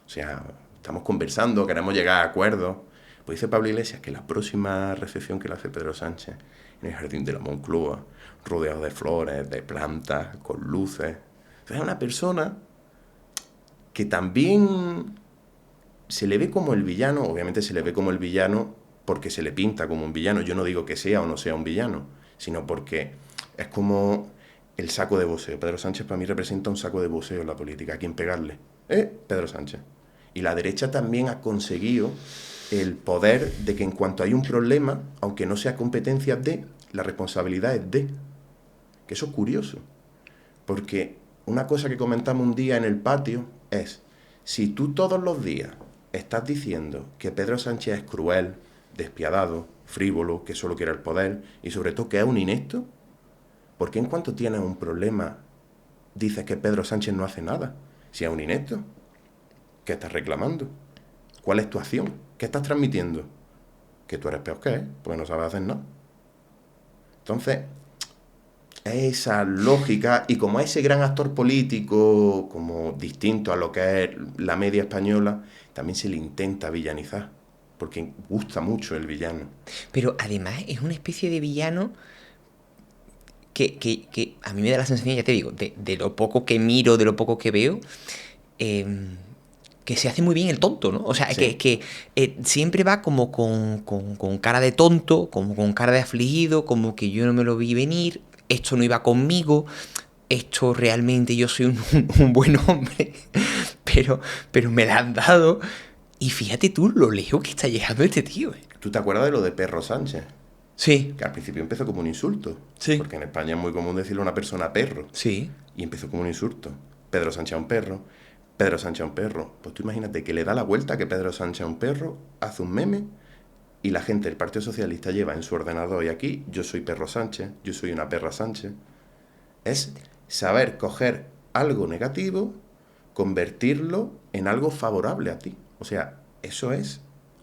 O sea, estamos conversando, queremos llegar a acuerdos. Pues dice Pablo Iglesias que la próxima recepción que le hace Pedro Sánchez en el jardín de la Moncloa, rodeado de flores, de plantas, con luces. O sea, es una persona que también se le ve como el villano. Obviamente se le ve como el villano porque se le pinta como un villano. Yo no digo que sea o no sea un villano, sino porque es como el saco de boxeo. Pedro Sánchez para mí representa un saco de boxeo en la política. ¿A quién pegarle? Pedro Sánchez. Y la derecha también ha conseguido el poder de que en cuanto hay un problema, aunque no sea competencia de, la responsabilidad es de. Que eso es curioso. Porque una cosa que comentamos un día en el patio es: si tú todos los días estás diciendo que Pedro Sánchez es cruel, despiadado, frívolo, que solo quiere el poder y sobre todo que es un inepto, ¿por qué en cuanto tienes un problema dices que Pedro Sánchez no hace nada? Si es un inepto, ¿qué estás reclamando? ¿Cuál es tu acción? ¿Qué estás transmitiendo? Que tú eres peor que él, porque no sabes hacer nada. Entonces, esa lógica, y como ese gran actor político, como distinto a lo que es la media española, también se le intenta villanizar, porque gusta mucho el villano. Pero además es una especie de villano que a mí me da la sensación, ya te digo, de lo poco que miro, de lo poco que veo, que se hace muy bien el tonto, ¿no? O sea, Sí. que siempre va como con cara de tonto, como con cara de afligido, como que yo no me lo vi venir, esto no iba conmigo, esto realmente yo soy un buen hombre, pero me la han dado. Y fíjate tú lo lejos que está llegando este tío, ¿eh? ¿Tú te acuerdas de lo de Perro Sánchez? Sí, Que al principio empezó como un insulto. Sí. Porque en España es muy común decirle a una persona perro. sí. Y empezó como un insulto. Pedro Sánchez es un perro. Pedro Sánchez es un perro. Pues tú imagínate que le da la vuelta, que Pedro Sánchez es un perro, hace un meme y la gente del Partido Socialista lleva en su ordenador, y aquí yo soy Perro Sánchez, yo soy una perra Sánchez, es saber coger algo negativo, convertirlo en algo favorable a ti. O sea, eso es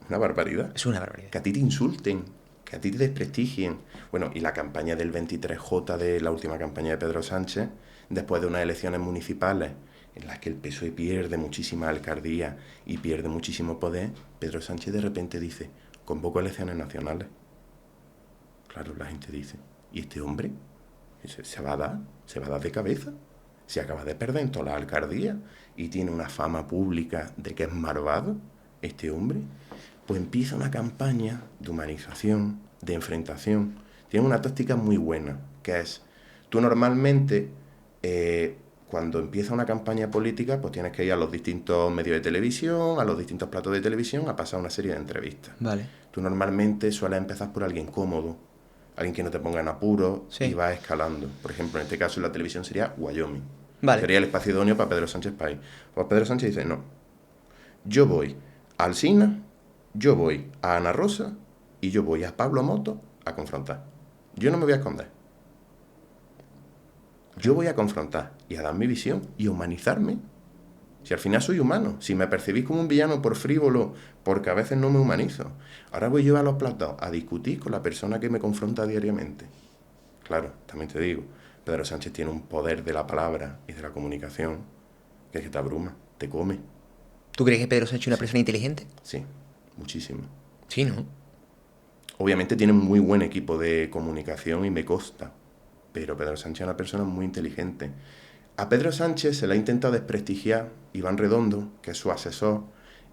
una barbaridad. Es una barbaridad. Que a ti te insulten, que a ti te desprestigien. Bueno, y la campaña del 23J, de la última campaña de Pedro Sánchez, después de unas elecciones municipales en las que el PSOE pierde muchísima alcaldía y pierde muchísimo poder, Pedro Sánchez de repente dice: convoco elecciones nacionales. Claro, la gente dice: ¿y este hombre se va a dar? ¿Se va a dar de cabeza? Se acaba de perder en toda la alcaldía y tiene una fama pública de que es malvado este hombre. Pues empieza una campaña de humanización, de enfrentación. Tiene una táctica muy buena, que es: tú normalmente, cuando empieza una campaña política, pues tienes que ir a los distintos medios de televisión, a los distintos platos de televisión, a pasar una serie de entrevistas. Vale. Tú normalmente sueles empezar por alguien cómodo, alguien que no te ponga en apuro, Sí. y vas escalando. Por ejemplo, en este caso en la televisión sería Wyoming. Vale. Sería el espacio idóneo para Pedro Sánchez País. Pues Pedro Sánchez dice: no, yo voy a Alsina, yo voy a Ana Rosa y yo voy a Pablo Moto a confrontar. Yo no me voy a esconder. Yo voy a confrontar y a dar mi visión y a humanizarme. Si al final soy humano, si me percibís como un villano por frívolo, porque a veces no me humanizo, ahora voy yo a los platos a discutir con la persona que me confronta diariamente. Claro, también te digo, Pedro Sánchez tiene un poder de la palabra y de la comunicación que es que te abruma, te come. ¿Tú crees que Pedro Sánchez es una persona inteligente? Sí, muchísimo. Sí, ¿no? Obviamente tiene un muy buen equipo de comunicación y me consta, pero Pedro Sánchez es una persona muy inteligente. A Pedro Sánchez se le ha intentado desprestigiar Iván Redondo, que es su asesor,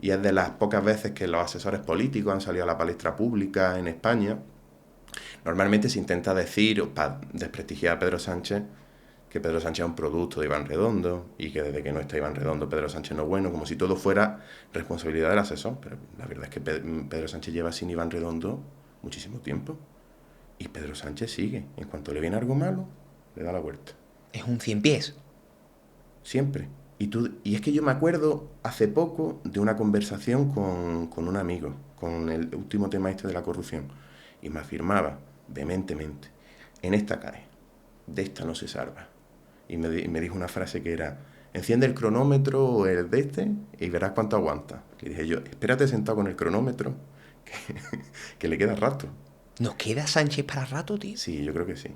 y es de las pocas veces que los asesores políticos han salido a la palestra pública en España. Normalmente se intenta decir, para desprestigiar a Pedro Sánchez, que Pedro Sánchez es un producto de Iván Redondo y que desde que no está Iván Redondo Pedro Sánchez no es bueno, como si todo fuera responsabilidad del asesor. Pero la verdad es que Pedro Sánchez lleva sin Iván Redondo muchísimo tiempo y Pedro Sánchez sigue. En cuanto le viene algo malo, le da la vuelta. Es un 100 pies. Siempre. Y es que yo me acuerdo hace poco de una conversación con un amigo, con el último tema este de la corrupción, y me afirmaba vehementemente: en esta cae, de esta no se salva. Y me dijo una frase que era: enciende el cronómetro o el de este y verás cuánto aguanta. Le dije yo: espérate sentado con el cronómetro, que le queda rato. ¿Nos queda Sánchez para rato, tío? Sí, yo creo que sí.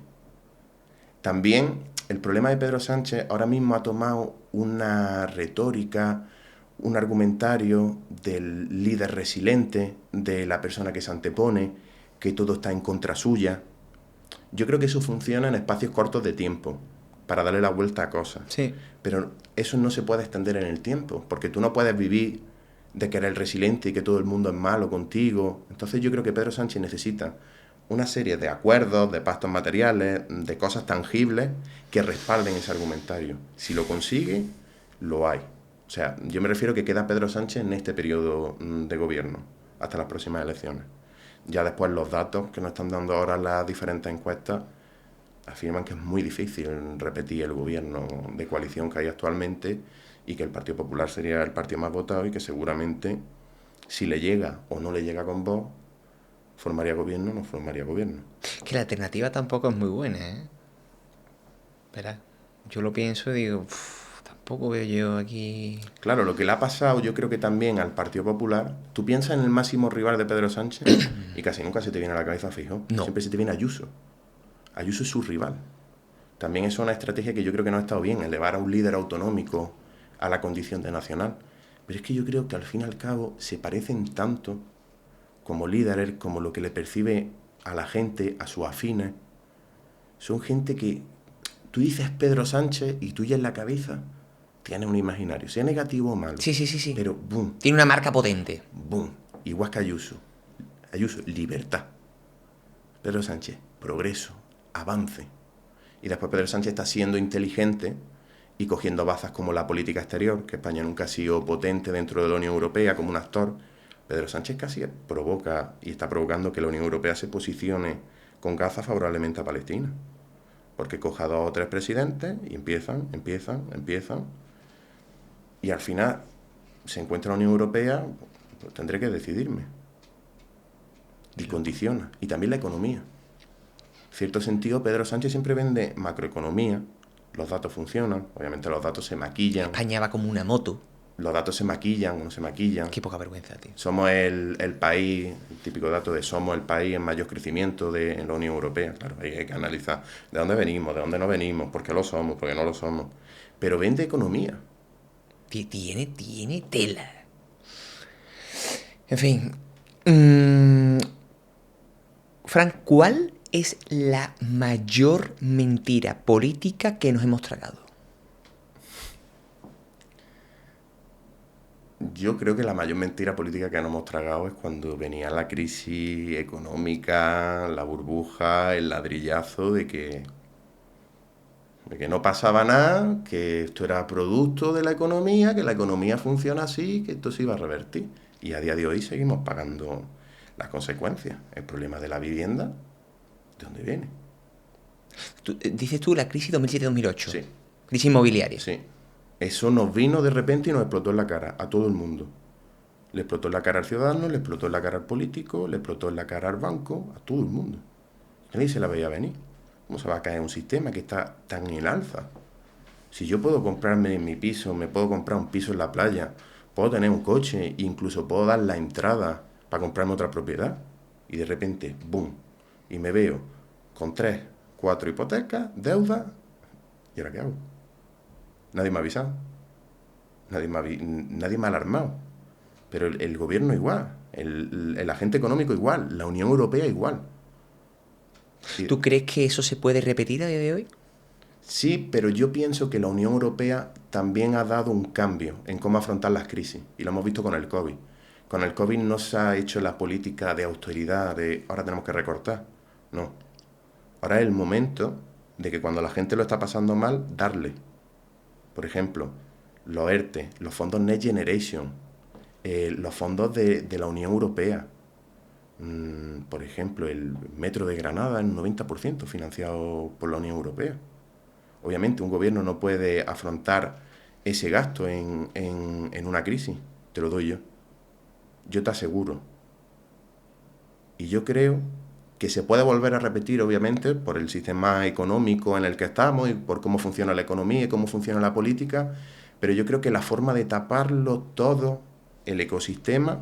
También el problema de Pedro Sánchez ahora mismo ha tomado una retórica, un argumentario del líder resiliente, de la persona que se antepone, que todo está en contra suya. Yo creo que eso funciona en espacios cortos de tiempo, para darle la vuelta a cosas. Sí. Pero eso no se puede extender en el tiempo, porque tú no puedes vivir de que eres el resiliente y que todo el mundo es malo contigo. Entonces yo creo que Pedro Sánchez necesita una serie de acuerdos, de pactos materiales, de cosas tangibles que respalden ese argumentario. Si lo consigue, lo hay. O sea, yo me refiero que queda Pedro Sánchez en este periodo de gobierno, hasta las próximas elecciones. Ya después los datos que nos están dando ahora las diferentes encuestas afirman que es muy difícil repetir el gobierno de coalición que hay actualmente y que el Partido Popular sería el partido más votado y que seguramente, si le llega o no le llega con Vox, ¿formaría gobierno o no formaría gobierno? Que la alternativa tampoco es muy buena, ¿eh? Espera, yo lo pienso y digo, tampoco veo yo aquí... Claro, lo que le ha pasado yo creo que también al Partido Popular, tú piensas en el máximo rival de Pedro Sánchez y casi nunca se te viene a la cabeza Feijóo. No. Siempre se te viene Ayuso. Ayuso es su rival. También es una estrategia que yo creo que no ha estado bien, elevar a un líder autonómico a la condición de nacional. Pero es que yo creo que al fin y al cabo se parecen tanto como líderes, como lo que le percibe a la gente, a sus afines. Son gente que tú dices Pedro Sánchez y tú ya en la cabeza tienes un imaginario, sea negativo o malo. Sí. Pero boom, Tiene una marca potente. boom, igual que Ayuso. Ayuso, libertad. Pedro Sánchez, progreso, avance. Y después Pedro Sánchez está siendo inteligente y cogiendo bazas como la política exterior, que España nunca ha sido potente dentro de la Unión Europea como un actor. Pedro Sánchez casi provoca y está provocando que la Unión Europea se posicione con gafas favorablemente a Palestina. Porque coja 2 o 3 presidentes y empiezan. Y al final se encuentra la Unión Europea, pues tendré que decidirme. y condiciona. Y también la economía. En cierto sentido, Pedro Sánchez siempre vende macroeconomía, los datos funcionan, obviamente los datos se maquillan. España va como una moto. Los datos se maquillan o no se maquillan. Qué poca vergüenza, tío. Somos el país, el típico dato de somos el país en mayor crecimiento en la Unión Europea. Claro, ahí hay que analizar de dónde venimos, de dónde no venimos, por qué lo somos, por qué no lo somos. Pero vende economía. Tiene tela. En fin. Frank, ¿cuál es la mayor mentira política que nos hemos tragado? Yo creo que la mayor mentira política que nos hemos tragado es cuando venía la crisis económica, la burbuja, el ladrillazo de que no pasaba nada, que esto era producto de la economía, que la economía funciona así, que esto se iba a revertir. Y a día de hoy seguimos pagando las consecuencias. El problema de la vivienda, ¿de dónde viene? Dices tú la crisis 2007-2008. Sí. Crisis inmobiliaria. Sí. Eso nos vino de repente y nos explotó en la cara a todo el mundo. Le explotó en la cara al ciudadano, le explotó en la cara al político, le explotó en la cara al banco, a todo el mundo. Nadie se la veía venir. ¿Cómo se va a caer un sistema que está tan en alza? Si yo puedo comprarme mi piso, me puedo comprar un piso en la playa, puedo tener un coche e incluso puedo dar la entrada para comprarme otra propiedad, y de repente, ¡boom! Y me veo con 3, 4 hipotecas, deuda, ¿y ahora qué hago? Nadie me ha avisado, nadie me ha alarmado, pero el gobierno igual, el agente económico igual, la Unión Europea igual. Sí. ¿Tú crees que eso se puede repetir a día de hoy? Sí, pero yo pienso que la Unión Europea también ha dado un cambio en cómo afrontar las crisis, y lo hemos visto con el COVID. Con el COVID no se ha hecho la política de austeridad, de ahora tenemos que recortar, no. Ahora es el momento de que cuando la gente lo está pasando mal, darle. Por ejemplo, los ERTE, los fondos Next Generation, los fondos de la Unión Europea. Por ejemplo, el metro de Granada, en un 90% financiado por la Unión Europea. Obviamente, un gobierno no puede afrontar ese gasto en una crisis, te lo doy yo. Yo te aseguro. Y yo creo que se puede volver a repetir, obviamente, por el sistema económico en el que estamos y por cómo funciona la economía y cómo funciona la política, pero yo creo que la forma de taparlo todo, el ecosistema,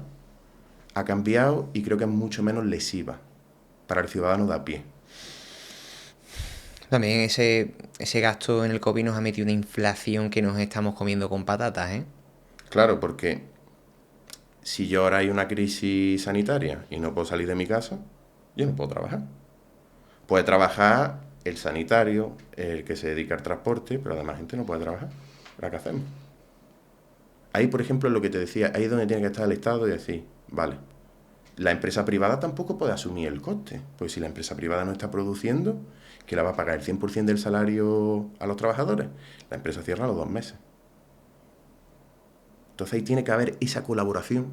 ha cambiado y creo que es mucho menos lesiva para el ciudadano de a pie. También ese gasto en el COVID nos ha metido una inflación que nos estamos comiendo con patatas, ¿eh? Claro, porque si yo ahora hay una crisis sanitaria y no puedo salir de mi casa, yo no puedo trabajar. Puede trabajar el sanitario, el que se dedica al transporte, pero además la gente no puede trabajar. ¿Ahora qué hacemos? Ahí, por ejemplo, lo que te decía, ahí es donde tiene que estar el Estado y decir, vale, la empresa privada tampoco puede asumir el coste, pues si la empresa privada no está produciendo, que la va a pagar el 100% del salario a los trabajadores, la empresa cierra a los 2 meses. Entonces ahí tiene que haber esa colaboración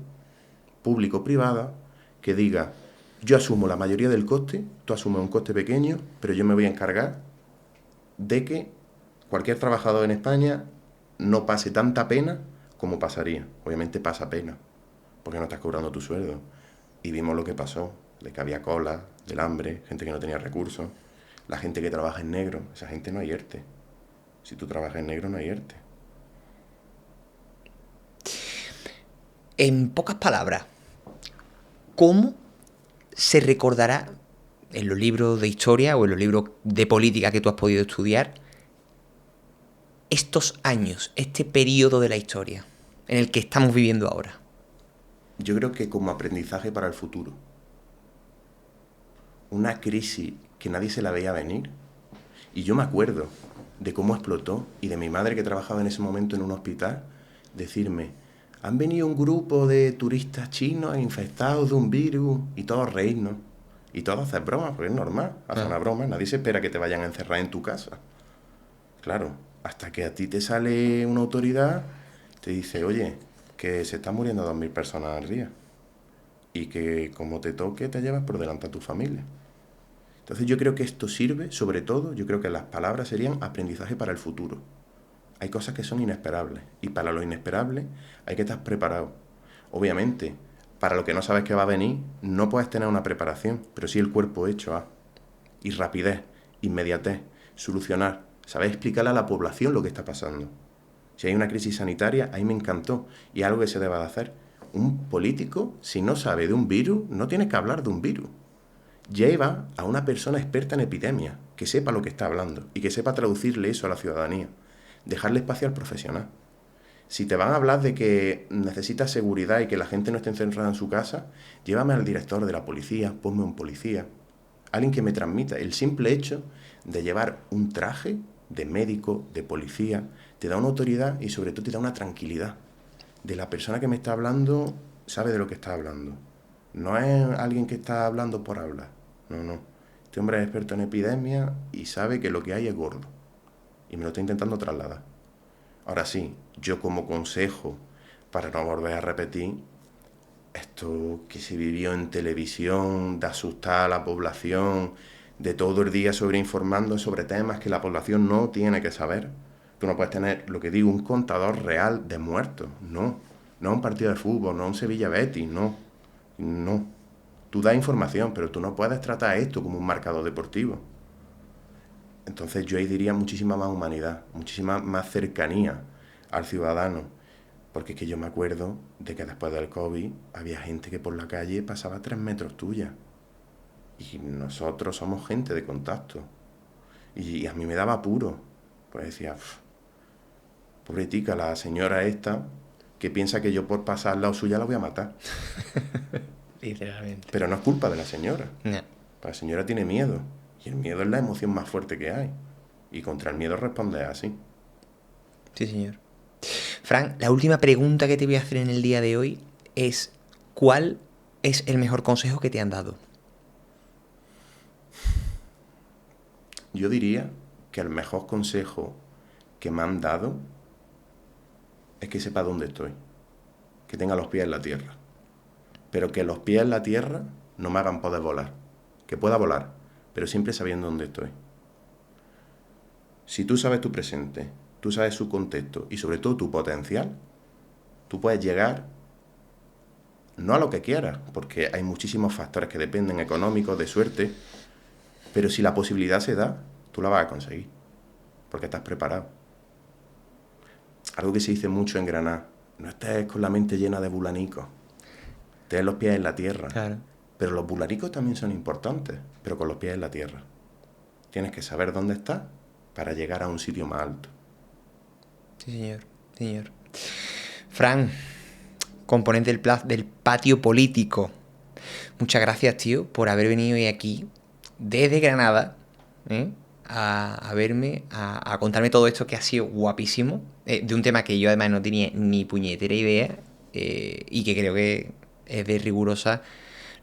público-privada que diga, yo asumo la mayoría del coste, tú asumes un coste pequeño, pero yo me voy a encargar de que cualquier trabajador en España no pase tanta pena como pasaría. Obviamente pasa pena, porque no estás cobrando tu sueldo. Y vimos lo que pasó, de que había cola, del hambre, gente que no tenía recursos, la gente que trabaja en negro, esa gente no hay ERTE. Si tú trabajas en negro no hay ERTE. En pocas palabras, ¿cómo se recordará en los libros de historia o en los libros de política que tú has podido estudiar estos años, este periodo de la historia en el que estamos viviendo ahora? Yo creo que como aprendizaje para el futuro. Una crisis que nadie se la veía venir. Y yo me acuerdo de cómo explotó y de mi madre que trabajaba en ese momento en un hospital, decirme, han venido un grupo de turistas chinos infectados de un virus y todos reírnos. Y todos hacer bromas, porque es normal, hacer una broma. Nadie se espera que te vayan a encerrar en tu casa. Claro, hasta que a ti te sale una autoridad, te dice, oye, que se están muriendo 2.000 personas al día. Y que como te toque, te llevas por delante a tu familia. Entonces yo creo que esto sirve, sobre todo, yo creo que las palabras serían aprendizaje para el futuro. Hay cosas que son inesperables y para lo inesperable hay que estar preparado. Obviamente, para lo que no sabes que va a venir, no puedes tener una preparación, pero sí el cuerpo hecho a. Y rapidez, inmediatez, solucionar, saber explicarle a la población lo que está pasando. Si hay una crisis sanitaria, ahí me encantó, y es algo que se debe de hacer. Un político, si no sabe de un virus, no tiene que hablar de un virus. Lleva a una persona experta en epidemia, que sepa lo que está hablando, y que sepa traducirle eso a la ciudadanía. Dejarle espacio al profesional. Si te van a hablar de que necesitas seguridad y que la gente no esté encerrada en su casa, llévame al director de la policía, ponme un policía. Alguien que me transmita. El simple hecho de llevar un traje de médico, de policía, te da una autoridad y sobre todo te da una tranquilidad. De la persona que me está hablando, sabe de lo que está hablando. No es alguien que está hablando por hablar. No. Este hombre es experto en epidemia y sabe que lo que hay es gordo. Y me lo está intentando trasladar. Ahora sí, yo como consejo, para no volver a repetir, esto que se vivió en televisión, de asustar a la población, de todo el día sobreinformando sobre temas que la población no tiene que saber. Tú no puedes tener, lo que digo, un contador real de muertos, no. No un partido de fútbol, no un Sevilla-Betis, no. Tú das información, pero tú no puedes tratar esto como un marcador deportivo. Entonces yo ahí diría muchísima más humanidad, muchísima más cercanía al ciudadano. Porque es que yo me acuerdo de que después del COVID había gente que por la calle pasaba 3 metros tuya. Y nosotros somos gente de contacto. Y a mí me daba apuro. Pues decía, pobretica la señora esta, que piensa que yo por pasar al lado suya la voy a matar. Literalmente. Pero no es culpa de la señora. No. La señora tiene miedo. Y el miedo es la emoción más fuerte que hay. Y contra el miedo responde así. Sí, señor. Fran, la última pregunta que te voy a hacer en el día de hoy es: ¿cuál es el mejor consejo que te han dado? Yo diría que el mejor consejo que me han dado es que sepa dónde estoy. Que tenga los pies en la tierra. Pero que los pies en la tierra no me hagan poder volar. Que pueda volar, pero siempre sabiendo dónde estoy. Si tú sabes tu presente, tú sabes su contexto y sobre todo tu potencial, tú puedes llegar no a lo que quieras, porque hay muchísimos factores que dependen económicos, de suerte, pero si la posibilidad se da, tú la vas a conseguir, porque estás preparado. Algo que se dice mucho en Granada: no estés con la mente llena de bulanicos, ten los pies en la tierra. Claro. Pero los bulanicos también son importantes, pero con los pies en la tierra. Tienes que saber dónde estás para llegar a un sitio más alto. Sí, señor. Señor. Fran, componente del patio político. Muchas gracias, tío, por haber venido hoy aquí desde Granada, a verme, a contarme todo esto que ha sido guapísimo, de un tema que yo además no tenía ni puñetera idea, y que creo que es de rigurosa,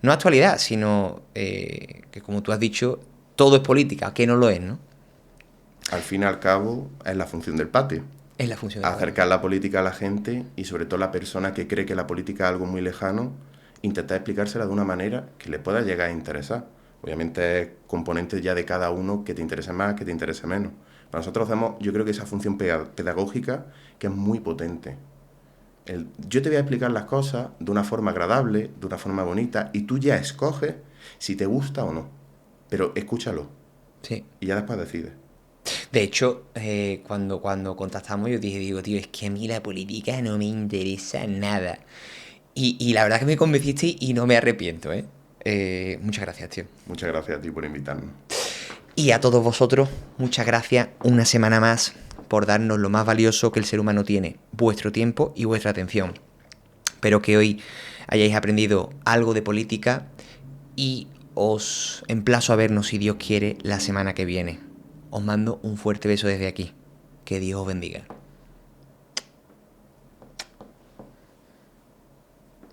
no actualidad, sino que, como tú has dicho, todo es política, que no lo es, ¿no? Al fin y al cabo, es la función del patio. Es la función de la Acercar la política a la gente y sobre todo la persona que cree que la política es algo muy lejano, intentar explicársela de una manera que le pueda llegar a interesar. Obviamente es componente ya de cada uno que te interese más, que te interese menos. Para nosotros hacemos, yo creo que esa función pedagógica que es muy potente. Yo te voy a explicar las cosas de una forma agradable, de una forma bonita, y tú ya escoges si te gusta o no. Pero escúchalo. Sí. Y ya después decides. De hecho, cuando contactamos yo digo, tío, es que a mí la política no me interesa nada. Y la verdad que me convenciste y no me arrepiento, ¿eh? Muchas gracias, tío. Muchas gracias a ti por invitarnos. Y a todos vosotros, muchas gracias una semana más por darnos lo más valioso que el ser humano tiene, vuestro tiempo y vuestra atención. Espero que hoy hayáis aprendido algo de política y os emplazo a vernos, si Dios quiere, la semana que viene. Os mando un fuerte beso desde aquí. Que Dios os bendiga.